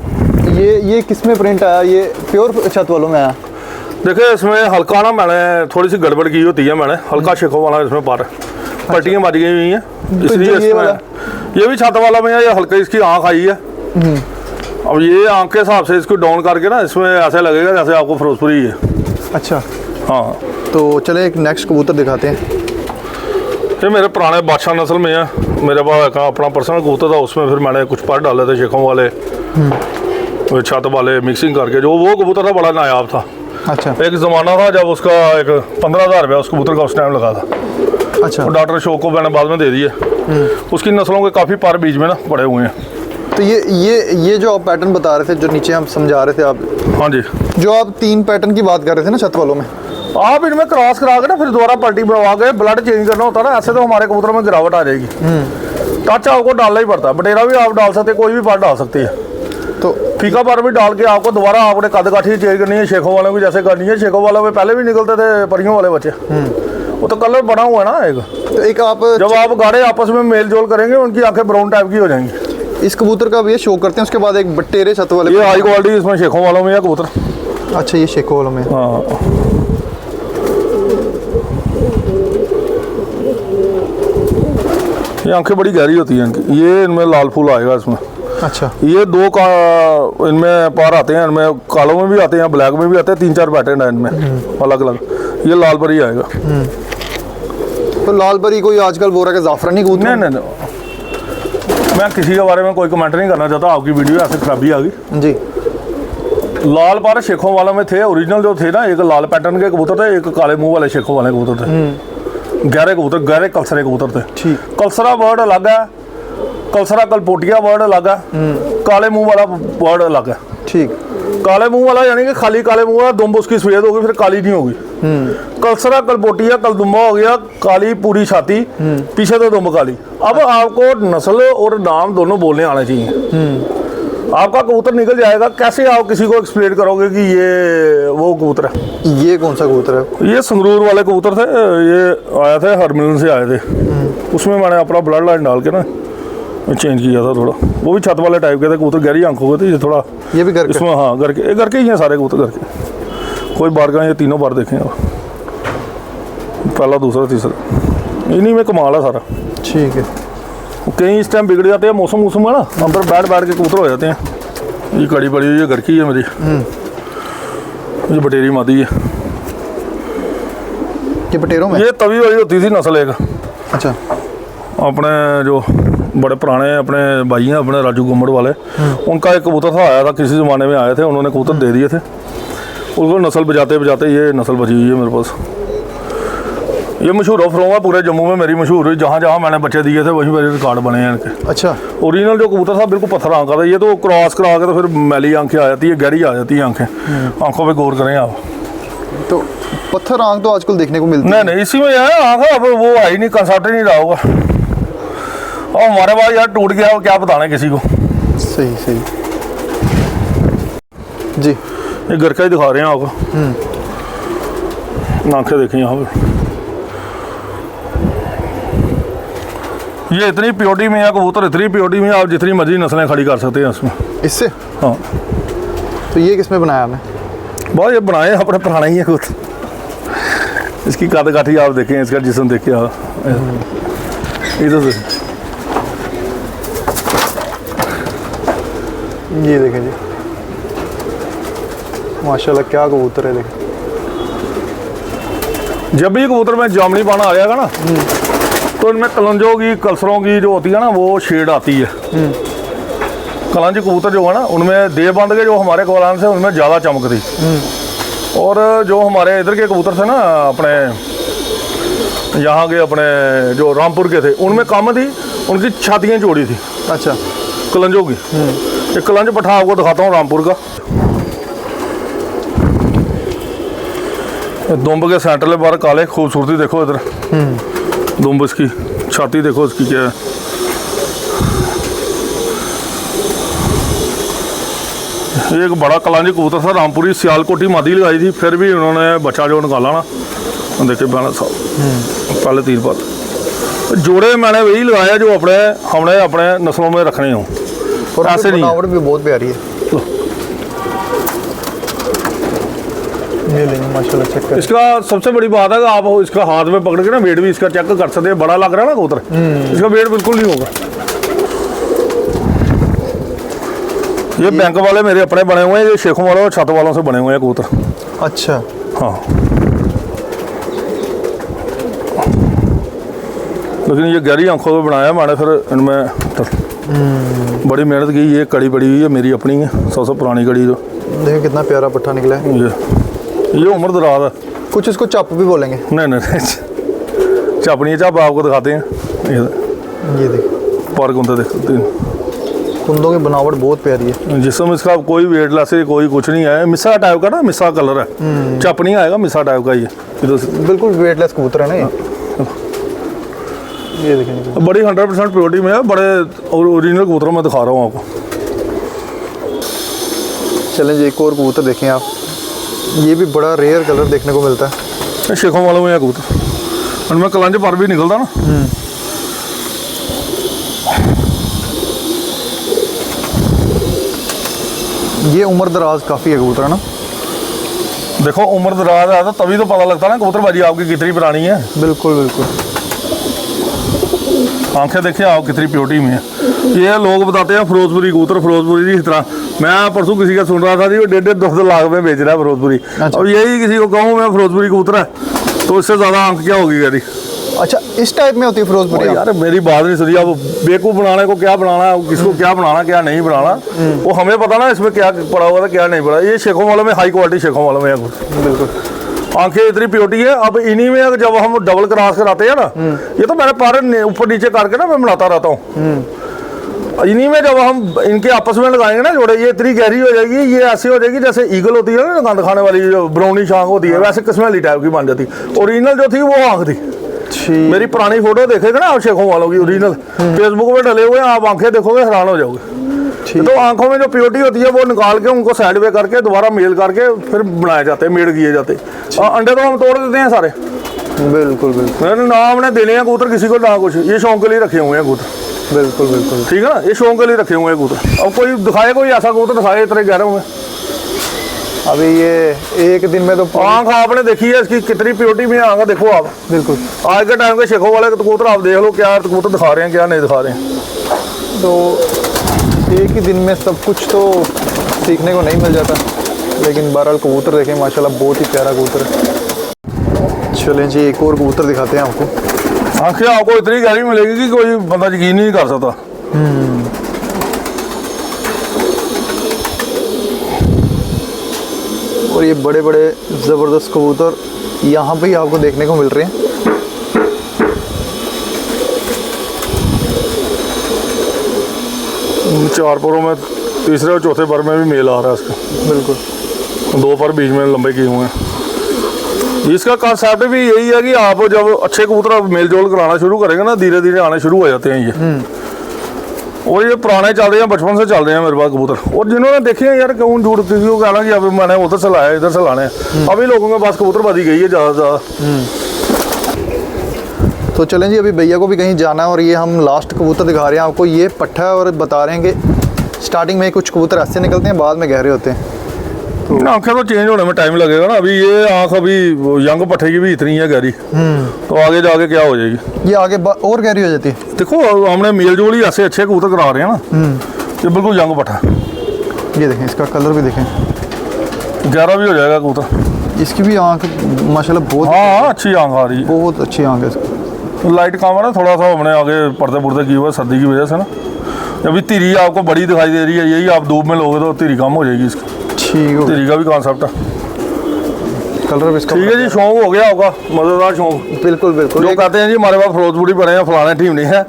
ये किस में प्रिंट आया? ये प्योर छत वालों में आया? देखिए, इसमें हल्का ना मैंने थोड़ी सी गड़बड़ की होती है, मैंने हल्का शेखों वाला इसमें पार पट्टियाँ मारी गई हुई हैं, इसलिए ये भी छत वाला में है। ये हल्का इसकी आँख आई है। अब ये आँख के हिसाब से इसको डाउन करके ना, इसमें ऐसे लगेगा जैसे आपको फिरोजपुरी है। अच्छा, हाँ। तो चले एक नेक्स्ट कबूतर दिखाते हैं। ये मेरे पुराने बादशाह नस्ल में है, मेरे पास एक अपना पर्सनल कबूतर था, उसमें फिर मैंने कुछ पर डाले थे शेखों वाले, छत वाले मिक्सिंग करके। जो वो कबूतर था बड़ा नायाब था। अच्छा। एक ज़माना था जब उसका एक 15,000 रुपया उस कबूतर का उस टाइम लगा था। अच्छा। तो डॉक्टर शोक को मैंने बाद में दे दिए। उसकी नस्लों के काफ़ी पर बीच में ना पड़े हुए हैं। तो ये जो आप पैटर्न बता रहे थे, जो नीचे हम समझा रहे थे आप, हाँ जी, जो आप 3 पैटर्न की बात कर रहे थे ना छत वालों में, आप इनमें क्रॉस करा के ना फिर दोबारा पलटी बनवा के ब्लड चेंज करना होता है ना, ऐसे तो हमारे कबूतर में गिरावट आ जाएगी। टच आपको डालना ही पड़ता है। बटेरा भी आप डाल सकते हैं, कोई भी पार डाल सकती है। तो फीका पर भी डाल के आपको दोबारा आपने कद काठी चेंज करनी है, शेखों वालों की जैसे करनी है। शेखों वालों में पहले भी निकलते थे परियों वाले बच्चे, वो तो कलर बना हुआ है ना एक। तो एक आप जब आप गाढ़े आपस में मेल जोल करेंगे, उनकी आंखें ब्राउन टाइप की हो जाएंगी। इस कबूतर का भी ये शो करते हैं, उसके बाद एक बटेरे छत वाले, ये हाई क्वालिटी इसमें शेखों वालों में है कबूतर। अच्छा, ये शेखों वालों में। हाँ, ये आंखें बड़ी गहरी होती हैं इनकी। ये इनमें लाल फूल आएगा इसमें। अच्छा। ये 2 का इनमें पार आते हैं, इनमें कालों में भी आते हैं, ब्लैक में भी आते हैं, 3-4 पैटर्न है इनमें अलग अलग। ये लाल परी आएगा। तो लाल परी कोई आजकल बोल रहा है कि जाफरानी कबूतर? नहीं, मैं किसी के बारे में कोई कमेंट नहीं करना चाहता। आपकी वीडियो ऐसे खराबी आ गई जी। लाल पार शेखों वालों में थे, ओरिजिनल जो थे ना, एक लाल पैटर्न के कबूतर थे, एक काले मुंह वाले शेखों वाले कबूतर थे। गहरे कबूतर, गहरे कलसरे कबूतर थे। ठीक। कलसरा वर्ड अलग है, कलसरा कलपोटिया वर्ड अलग है, काले मुंह वाला वर्ड अलग है। ठीक। काले मुंह वाला यानी कि खाली काले मुंह वाला, दुम्ब उसकी सफेद होगी, फिर काली नहीं होगी। कलसरा कलपोटिया कलदुम्बा हो गया, काली पूरी छाती, पीछे तो दुम्ब काली। अब आपको नस्ल और नाम दोनों बोलने आने चाहिए। आपका कबूतर निकल जाएगा। कैसे आप किसी को एक्सप्लेन करोगे कि ये वो कबूतर है? ये कौन सा कबूतर है? ये संगरूर वाले कबूतर थे, ये आए थे हरमिलन से आए थे। उसमें मैंने अपना ब्लड लाइन डाल के ना चेंज किया था थोड़ा। वो भी छत वाले टाइप के थे कबूतर, गहरी आंखों के थे। ये थोड़ा ये भी घर इसमें, हाँ, घर के ही हैं सारे कबूतर, घर के। कोई बार का ये तीनों बार देखे हैं, पहला, दूसरा, तीसरा, इन्हीं में कमाल है सारा। ठीक है। कहीं इस टाइम बिगड़ जाते हैं, मौसम है ना, अंदर बैठ के कबूतर हो जाते हैं। ये कड़ी पड़ी हुई है, घर की है मेरी, ये बटेरी मादी है। ये बटेरों में ये तवी वाली होती थी नस्ल एक, अच्छा अपने जो बड़े पुराने अपने भाई हैं अपने राजू गुम्मड़ वाले, उनका एक कबूतर था, आया था किसी ज़माने में, आए थे उन्होंने कबूतर दे दिए थे, उसको नस्ल बजाते बजाते ये नस्ल बची हुई है मेरे पास। ये मशहूर फ्रोम है पूरे जम्मू में, मेरी मशहूर हुई, जहाँ जहाँ मैंने बच्चे दिए थे वहीं मेरे रिकॉर्ड बने हैं इनके। अच्छा, ओरिजिनल जो कबूतर था बिल्कुल पत्थर आंख का था, ये तो क्रॉस करा के तो फिर मैली आंखें आ जाती है, गहरी आ जाती है आंखें, आंखों पे गौर करें आप। तो पत्थर आंख तो आजकल देखने को मिलती है। नहीं इसी में है आंख, अब वो आई नहीं, कंसर्ट ही नहीं रहा होगा। और हमारे पास यार टूट गया, वो क्या बताना किसी को। सही सही जी। ये घर का ही दिखा रहे हैं आपको, आंखें देखें यहाँ पे। ये इतनी प्योरिटी में है कबूतर, इतनी प्योरिटी में आप जितनी मर्जी नस्लें खड़ी कर सकते हैं इसमें, इससे। हाँ। तो ये किसमें बनाया आपने? बहुत ये बनाए अपने पुराना ही है कबूतर। इसकी कद काठी आप देखें, इसका जिस्म देखिए आप, इधर से ये देखें जी, माशाल्लाह क्या कबूतर है। देखें जब भी कबूतर में जामनी पाना आ जाएगा ना, तो इनमें कलंजों की कलसरों की जो होती है ना, वो शेड आती है। कलंज कबूतर जो है ना, उनमें देव बंद के जो हमारे कवालान से उनमें ज़्यादा चमकती, और जो हमारे इधर के कबूतर थे ना अपने यहाँ के अपने जो रामपुर के थे, उनमें कम थी, उनकी छातियाँ चौड़ी थी। अच्छा, कलंजों की। एक कलंज पठा आपको दिखाता हूँ रामपुर का, दुम्ब के सेंटर बार काले, खूबसूरती देखो इधर, दुम्ब इसकी, छाती देखो इसकी क्या है। ये एक बड़ा कलांजी कबूतर था, रामपुरी सियालकोटी मादी लगाई थी, फिर भी उन्होंने बच्चा जो निकाला ना, देखिए बैलेंस साहब पहले तीर पर जोड़े मैंने वही लगाया जो हमने अपने नस्लों में रखने हों, और ऐसे नहीं। बनावट भी बहुत प्यारी है। ये लेंगे माशाल्लाह, चेक करें। इसका सबसे बड़ी बात है कि आप इसका हाथ में पकड़ के ना वेट भी इसका चेक कर सकते हैं, बड़ा लग रहा है ना कबूतर, इसका वेट बिल्कुल नहीं होगा। ये बैंक वाले मेरे अपने बने हुए हैं, ये शेखों वालों और छत वालों से बने हुए हैं कबूतर। अच्छा, हाँ, लेकिन ये गहरी आंखों में बनाया मैंने, फिर इनमें बड़ी मेहनत की। ये कड़ी पड़ी हुई है मेरी अपनी है, सबसे पुरानी कड़ी जो। देखिए कितना प्यारा पट्ठा निकला है। ये उम्र दराज है। कुछ इसको चप भी बोलेंगे। नहीं चप नहीं है, चप आपको दिखाते हैं। ये देखिए पर कुंदे देख सकते हैं, कुंदों की बनावट बहुत प्यारी है। जिसमें इसका कोई वेट लॉस है, कोई कुछ नहीं है, मिसा टाइप का ना, मिसा कलर है, चप नहीं आएगा, मिसा टाइप का। ये बिल्कुल वेटलेस कबूतर है ना ये देखें, बड़ी 100% प्योरिटी में है, बड़े ओरिजिनल कबूतरों में दिखा रहा हूँ आपको। चलें जी, एक और कबूतर देखें आप, ये भी बड़ा रेयर कलर देखने को मिलता है। शेखों वालों में है कबूतर, उनमें कलंज पर भी निकलता ना। ये उम्र दराज काफ़ी है कबूतर है ना। देखो उम्र दराज है तो तभी तो पता लगता है ना कबूतरबाजी आपकी कितनी पुरानी है। बिल्कुल बिल्कुल, आंखें देखिए आप कितनी प्योरिटी में है। ये लोग बताते हैं फिरोजपुरी कबूतर, फिरोजपुरी जी इस तरह। मैं परसों किसी का सुन रहा था जी, वो 1.5-2 लाख में बेच रहा है फिरोजपुरी। अच्छा। अब यही किसी को कहूँ मैं फिरोजपुरी कबूतर है, तो इससे ज़्यादा आंख क्या होगी मेरी। अच्छा, इस टाइप में होती है फिरोजपुरी। यार मेरी बात नहीं सुनी, अब बेवकूफ़ बनाने को क्या बनाना, किसको क्या बनाना क्या नहीं बनाना, वो हमें पता ना इसमें क्या पड़ा हुआ था क्या नहीं पड़ा। ये शेखों वालों में, हाई क्वालिटी शेखों वालों में है बिल्कुल, आंखें इतनी प्योरिटी है। अब इन्हीं में जब हम डबल क्रॉस कराते हैं ना, ये तो मैंने पारे ऊपर नीचे करके ना मैं बनाता रहता हूँ। इन्हीं में जब हम इनके आपस में लगाएंगे ना जोड़े, ये इतनी गहरी हो जाएगी, ये ऐसी हो जाएगी जैसे ईगल होती है ना गंद खाने वाली, जो ब्राउनी आंख होती है, वैसे किस्में टाइप की बन जाती। ओरिजिनल जो थी वो आंख थी। मेरी पुरानी फोटो देखेगा ना आप शेखों वालों की ओरिजिनल, फेसबुक पे डले हुए हैं, आप आंखें देखोगे हैरान हो जाओगे। तो आंखों में जो प्योरिटी होती है वो निकाल के उनको साइड पे करके दोबारा मेल करके फिर बनाए जाते हैं, मेड किए जाते हैं। अंडे तो हम तोड़ देते हैं सारे। बिल्कुल बिल्कुल, मैंने ना हमने देने हैं कबूतर किसी को ना कुछ, ये शौक के लिए रखे हुए हैं कबूतर। बिल्कुल बिल्कुल, ठीक है ना, ये शौक के लिए रखे हुए हैं कबूतर। अब कोई दिखाए, कोई ऐसा कबूतर दिखाए इतने गहरों में, अभी ये एक दिन में तो आंख आपने देखी है इसकी कितनी प्योरिटी में आंख है, देखो आप। बिल्कुल। आज के टाइम के शेखों वाले कबूतर आप देख लो, क्या कबूतर दिखा रहे हैं क्या नहीं दिखा रहे हैं। तो एक ही दिन में सब कुछ तो सीखने को नहीं मिल जाता, लेकिन बहरहाल कबूतर देखें माशाल्लाह बहुत ही प्यारा कबूतर है। चलें जी एक और कबूतर दिखाते हैं आपको। आंखें आपको इतनी गहरी मिलेगी कि कोई बंदा यकीन नहीं कर सकता। और ये बड़े बड़े ज़बरदस्त कबूतर यहाँ पे ही आपको देखने को मिल रहे हैं। चार परों में तीसरे और चौथे पर में भी मेल आ रहा है इसका। बिल्कुल। 2 पर बीच में लंबे किए हुए हैं। इसका कॉन्सेप्ट भी यही है कि आप जब अच्छे कबूतर मेल जोल कराना शुरू करेंगे ना, धीरे धीरे आने शुरू हो जाते हैं ये। और ये पुराने चल रहे हैं, बचपन से चल रहे हैं मेरे पास कबूतर। और जिन्होंने देखे हैं यार क्यों झूठ किसी को कहना कि अभी मैंने उधर से लाया इधर से लाने हैं। अभी लोगों के पास कबूतरबाजी गई है ज़्यादा से ज़्यादा। तो चलें जी अभी भैया को भी कहीं जाना है और ये हम लास्ट कबूतर दिखा रहे हैं आपको। ये पट्ठा है और बता रहे हैं कि स्टार्टिंग में कुछ कबूतर ऐसे निकलते हैं, बाद में गहरे होते हैं। आंखें तो चेंज होने में टाइम लगेगा ना। अभी ये आंख अभी यंग पट्ठे की भी इतनी है गहरी, तो आगे जाके क्या हो जाएगी। ये आगे और गहरी हो जाती है। देखो हमने मेल जोल ही ऐसे अच्छे कबूतर करा रहे हैं ना, ये बिल्कुल यंग पट्ठा। ये देखें इसका कलर भी देखें, 11 भी हो जाएगा कबूतर। इसकी भी आंख माशाल्लाह बहुत हाँ अच्छी आंख आ रही है, बहुत अच्छी आंख है इसकी। लाइट काम है ना थोड़ा सा, हमने आगे पर्दे पुर्दे किए हुए सर्दी की वजह से ना। अभी तिरी आपको बड़ी दिखाई दे रही है, यही आप धूप में लोगे तो तिरी कम हो जाएगी इसकी। ठीक है, तिरी का भी कॉन्सेप्ट है। कलर भी इसका ठीक है जी, शौक हो गया होगा, मज़ेदार शौक। बिल्कुल बिल्कुल। जो कहते हैं जी हमारे पास फिरोजपुरी बने हैं, फलाने टीम नहीं है।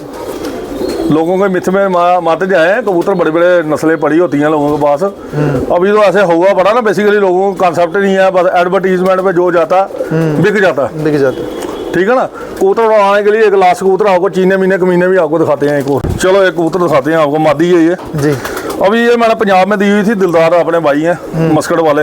लोगों के मिथ में माते जाए हैं, कबूतर बड़े बड़े नस्लें पड़ी होती हैं लोगों के पास। अभी तो ऐसे हुआ पड़ा ना, बेसिकली लोगों को कॉन्सेप्ट नहीं है, बस एडवर्टीजमेंट में जो जाता बिक जाता है। बिक जाता है। ठीक है ना। कबूतर उड़ाने के लिए एक लास्ट कबूतर आपको चीने मीने कमीने भी आपको दिखाते हैं। एक और चलो एक कबूतर दिखाते हैं आपको, मादी है ये जी। अभी ये मैंने पंजाब में दी हुई थी, दिलदार अपने भाई हैं मस्कट वाले,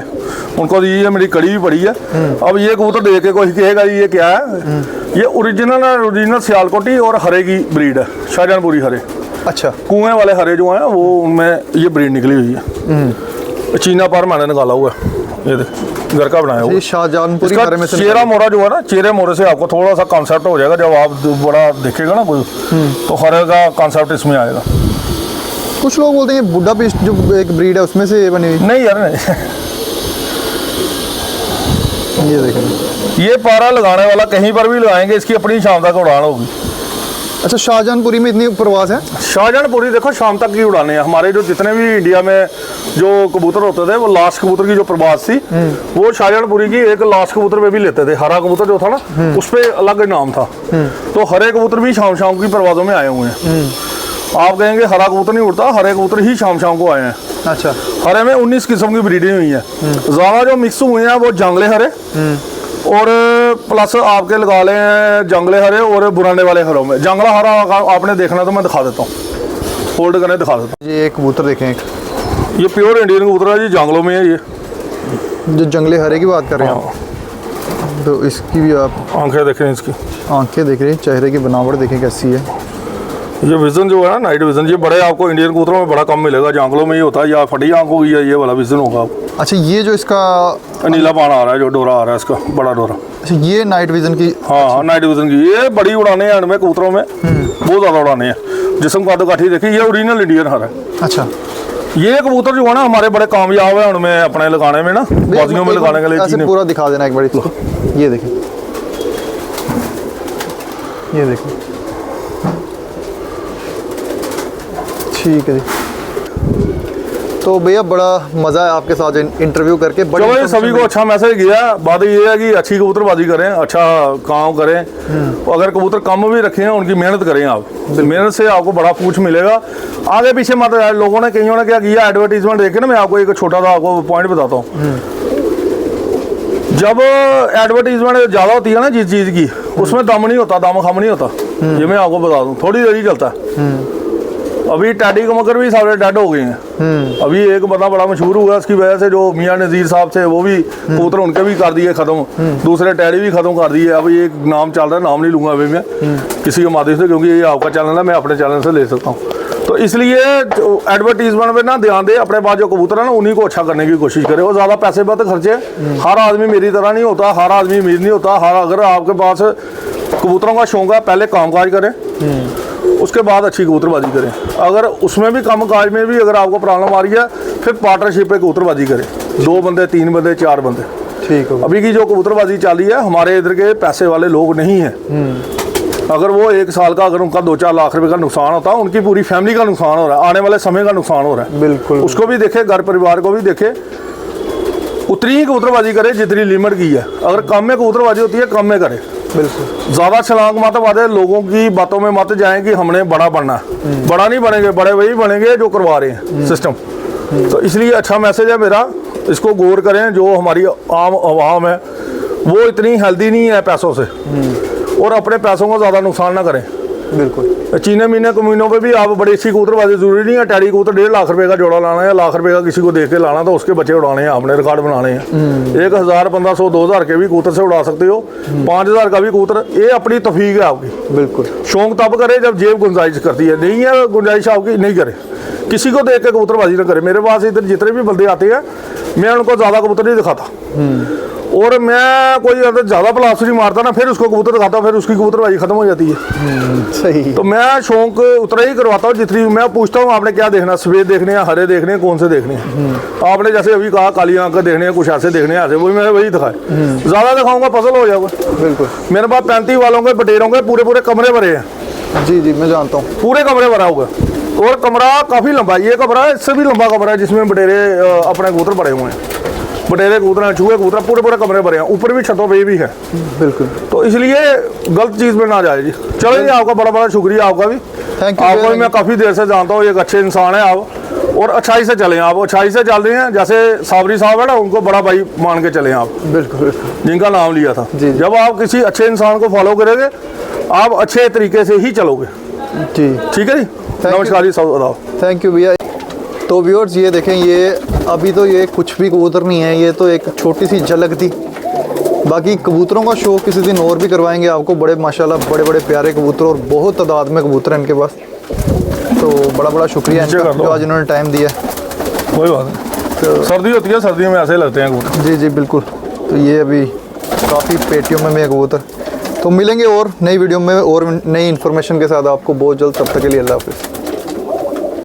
उनको दी है, मेरी कड़ी भी पड़ी है। अब ये कबूतर देख के कोई कहेगा ये क्या है, ये ओरिजिनल सियालकोटी और हरे की ब्रीड है, शाहजहानपुरी हरे। अच्छा। कुएं वाले हरे जो हैं वो उनमें ये ब्रीड निकली हुई है। चीना पर मैंने निकाला हुआ है, ये देख घर का बनाया हुआ है। शाहजहानपुरी हरे में से चेहरा मोरा जो है ना, चेहरे मोरे से आपको थोड़ा सा कॉन्सेप्ट हो जाएगा। जब आप बड़ा देखेगा ना कोई, तो हरे का कॉन्सेप्ट इसमें आएगा। कुछ लोग बोलते हैं ये बुड्ढा पिस्ट जो एक ब्रीड है उसमें से बनी हुई। नहीं यार नहीं। ये देखें, ये पारा लगाने वाला कहीं पर भी लगाएंगे, इसकी अपनी शाम तक उड़ान होगी। अच्छा, शाहजहानपुरी में इतनी प्रवास है। शाहजहानपुरी देखो शाम तक की उड़ाने हैं। हमारे जो जितने भी इंडिया में जो कबूतर होते थे, वो लास्ट कबूतर की जो प्रवास थी वो शाहजहानपुरी की एक लास्ट कबूतर में भी लेते थे। हरा कबूतर जो था ना, उस पर अलग नाम था। तो हरे कबूतर भी शाम शाम की प्रवासों में आए हुए हैं। आप कहेंगे हरा कबूतर नहीं उड़ता, हरे कबूतर ही शाम शाम को आए हैं। अच्छा। हरे में 19 किस्म की ब्रीडें हुई हैं। ज़्यादा जो मिक्स हुए हैं वो जंगले हरे और प्लस आपके लगा लें जंगले हरे और बुराने वाले हरों में। जंगला हरा आपने देखना तो मैं दिखा देता हूँ, होल्ड करने दिखा देता हूँ। ये कबूतर देखें, एक ये प्योर इंडियन कबूतर है जी, जंगलों में है ये। जो जंगले हरे की बात कर रहे हैं आप, तो इसकी भी आप आंखें देखें, इसकी आंखें देख रहे हैं, चेहरे की बनावट देखें कैसी है। ये विजन जो है ना, नाइट विजन, ये बड़े आपको इंडियन कबूतरों में बड़ा कम मिलेगा, जंगलों में ही होता है। या फटी आंख होगी या ये वाला विजन होगा आपको। अच्छा, ये जो इसका नीला पान आ रहा है, जो डोरा आ रहा है इसका, बड़ा डोरा। अच्छा, ये नाइट विजन की। हाँ नाइट विजन की, ये बड़ी उड़ाने हैं इनमें कबूतरों में, बहुत ज़्यादा उड़ाने हैं। जिसम का काठी देखिए, ये ओरिजिनल इंडियन हर है। अच्छा, ये कबूतर जो है ना हमारे बड़े कामयाब है उनमें अपने लगाने में ना, बाजियों में लगाने के लिए। ऐसे पूरा दिखा देना एक बार इसको। ये देखें, ये देखें, ठीक है जी। तो भैया बड़ा मज़ा है आपके साथ इंटरव्यू करके। चलो सभी को अच्छा मैसेज गया। बात ये है कि अच्छी कबूतरबाजी करें, अच्छा काम करें। तो अगर कबूतर कम भी रखे हैं, उनकी मेहनत करें आप। मेहनत से आपको बड़ा पूछ मिलेगा। आगे पीछे मत, लोगों ने कईयों ने क्या किया, एडवर्टीजमेंट देख के ना, मैं आपको एक छोटा सा आपको पॉइंट बताता हूँ। जब एडवर्टीजमेंट ज़्यादा होती है ना जिस चीज़ की, उसमें दम नहीं होता, दम खम नहीं होता। ये मैं आपको बता दूँ, थोड़ी देर ही चलता है। अभी टैडी कमकर भी सारे डेड हो गए हैं। अभी एक बड़ा मशहूर हुआ उसकी वजह से, जो मियां नज़ीर साहब थे, वो भी कबूतर उनके भी कर दिए ख़त्म। दूसरे टैडी भी ख़त्म कर दिए। अभी एक नाम चल रहा है, नाम नहीं लूँगा अभी मैं किसी के माध्यम से, क्योंकि ये आपका चैनल है, मैं अपने चैनल से ले सकता हूँ। तो इसलिए एडवर्टीजमेंट में ना ध्यान दे, अपने पास जो कबूतर है ना उन्हीं को अच्छा करने की कोशिश करे, और ज़्यादा पैसे मत खर्चे। हर आदमी मेरी तरह नहीं होता, हर आदमी अमीर नहीं होता। अगर आपके पास कबूतरों का शौक है, पहले कामकाज करें, उसके बाद अच्छी कबूतरबाजी करें। अगर उसमें भी कामकाज में भी अगर आपको प्रॉब्लम आ रही है, फिर पार्टनरशिप पे कबूतरबाजी करें, 2 बंदे 3 बंदे 4 बंदे। ठीक है। अभी की जो कबूतरबाजी चल रही है, हमारे इधर के पैसे वाले लोग नहीं हैं। अगर वो 1 साल का अगर उनका 2-4 लाख रुपए का नुकसान होता है, उनकी पूरी फैमिली का नुकसान हो रहा है, आने वाले समय का नुकसान हो रहा है। बिल्कुल। उसको भी देखे, घर परिवार को भी देखे, उतनी ही कबूतरबाजी करे जितनी लिमिट की है। अगर कम में कबूतरबाजी होती है, कम में करे। बिल्कुल। ज़्यादा छलांग मत मारे, लोगों की बातों में मत जाएं कि हमने बड़ा बनना है। बड़ा नहीं बनेंगे, बड़े वही बनेंगे जो करवा रहे हैं सिस्टम। तो इसलिए अच्छा मैसेज है मेरा, इसको गौर करें। जो हमारी आम आवाम है वो इतनी हेल्दी नहीं है पैसों से, और अपने पैसों को ज़्यादा नुकसान ना करें। बिल्कुल। चीने मीने कमीनों पे भी आप बड़ी अच्छी कबूतरबाजी, जरूरी नहीं है टैडी कबूतर 1.5 लाख रुपए का जोड़ा लाना है, लाख रुपए का किसी को देख के लाना, तो उसके बच्चे उड़ाने हैं, आपने रिकॉर्ड बनाने हैं। 1000, 1500, 2000 के भी कबूतर से उड़ा सकते हो, 5000 का भी कबूतर। ये अपनी तफीक है आपकी। बिल्कुल। शौक तब करे जब जेब गुंजाइश करती है, नहीं है गुंजाइश आपकी, नहीं करे। किसी को देख के कबूतरबाजी ना करे। मेरे पास इधर जितने भी बंदे आते हैं, मैं उनको ज़्यादा कबूतर नहीं दिखाता, और मैं कोई अगर ज़्यादा प्लास्टिक मारता ना, फिर उसको कबूतर दिखाता, फिर उसकी कबूतरबाजी खत्म हो जाती है। सही। तो मैं शौक उतना ही करवाता हूँ जितनी। मैं पूछता हूँ आपने क्या देखना, सफ़ेद देखने हैं, हरे देखने हैं, कौन से देखने हैं। आपने जैसे अभी कहा काली आंख देखने हैं, कुछ ऐसे देखने हैं, ऐसे, वही मैं वही दिखाए। ज़्यादा दिखाऊंगा पसल हो जाएगा। बिल्कुल। मेरे पास 35 वालों के बटेरों के पूरे कमरे भरे हैं। जी जी, मैं जानता हूँ। पूरे कमरे भरा होगा, और कमरा काफ़ी लंबा है। ये कमरा है, इससे भी लंबा कमरा है, जिसमें बटेरे अपने कबूतर पड़े हुए हैं। बटेरे कबूतर, चूहे कबूतर, पूरे कमरे भरे हैं। ऊपर भी छतों पे भी है। बिल्कुल। तो इसलिए गलत चीज़ में ना जाए जी। चलो जी, आपका बड़ा शुक्रिया, आपका भी। Thank you. आपको भी मैं काफ़ी देर से जानता हूँ, एक अच्छे इंसान है आप, और अच्छाई से चलें आप, अच्छाई से चल रहे हैं। जैसे साबरी साहब है ना, उनको बड़ा भाई मान के चलें आप। बिल्कुल। जिनका नाम लिया था। जी। जब आप किसी अच्छे इंसान को फॉलो करेंगे, आप अच्छे तरीके से ही चलोगे जी। ठीक है जी। नमस्कार जी, सब। थैंक यू भैया। तो व्यूअर्स, ये देखें, ये अभी तो ये कुछ भी कबूतर नहीं है, ये तो एक छोटी सी झलक थी। बाकी कबूतरों का शो किसी दिन और भी करवाएंगे आपको। बड़े माशाल्लाह बड़े प्यारे कबूतर, और बहुत तादाद में कबूतर हैं इनके पास। तो बड़ा शुक्रिया इनका जो आज इन्होंने टाइम दिया। कोई बात नहीं, तो सर्दी होती है, सर्दियों में ऐसे लगते हैं कबूतर। जी जी बिल्कुल। तो ये अभी काफ़ी पेटियों में कबूतर। तो मिलेंगे और नई वीडियो में और नई इन्फॉर्मेशन के साथ आपको बहुत जल्द। तब तक के लिए अल्लाह हाफिज़।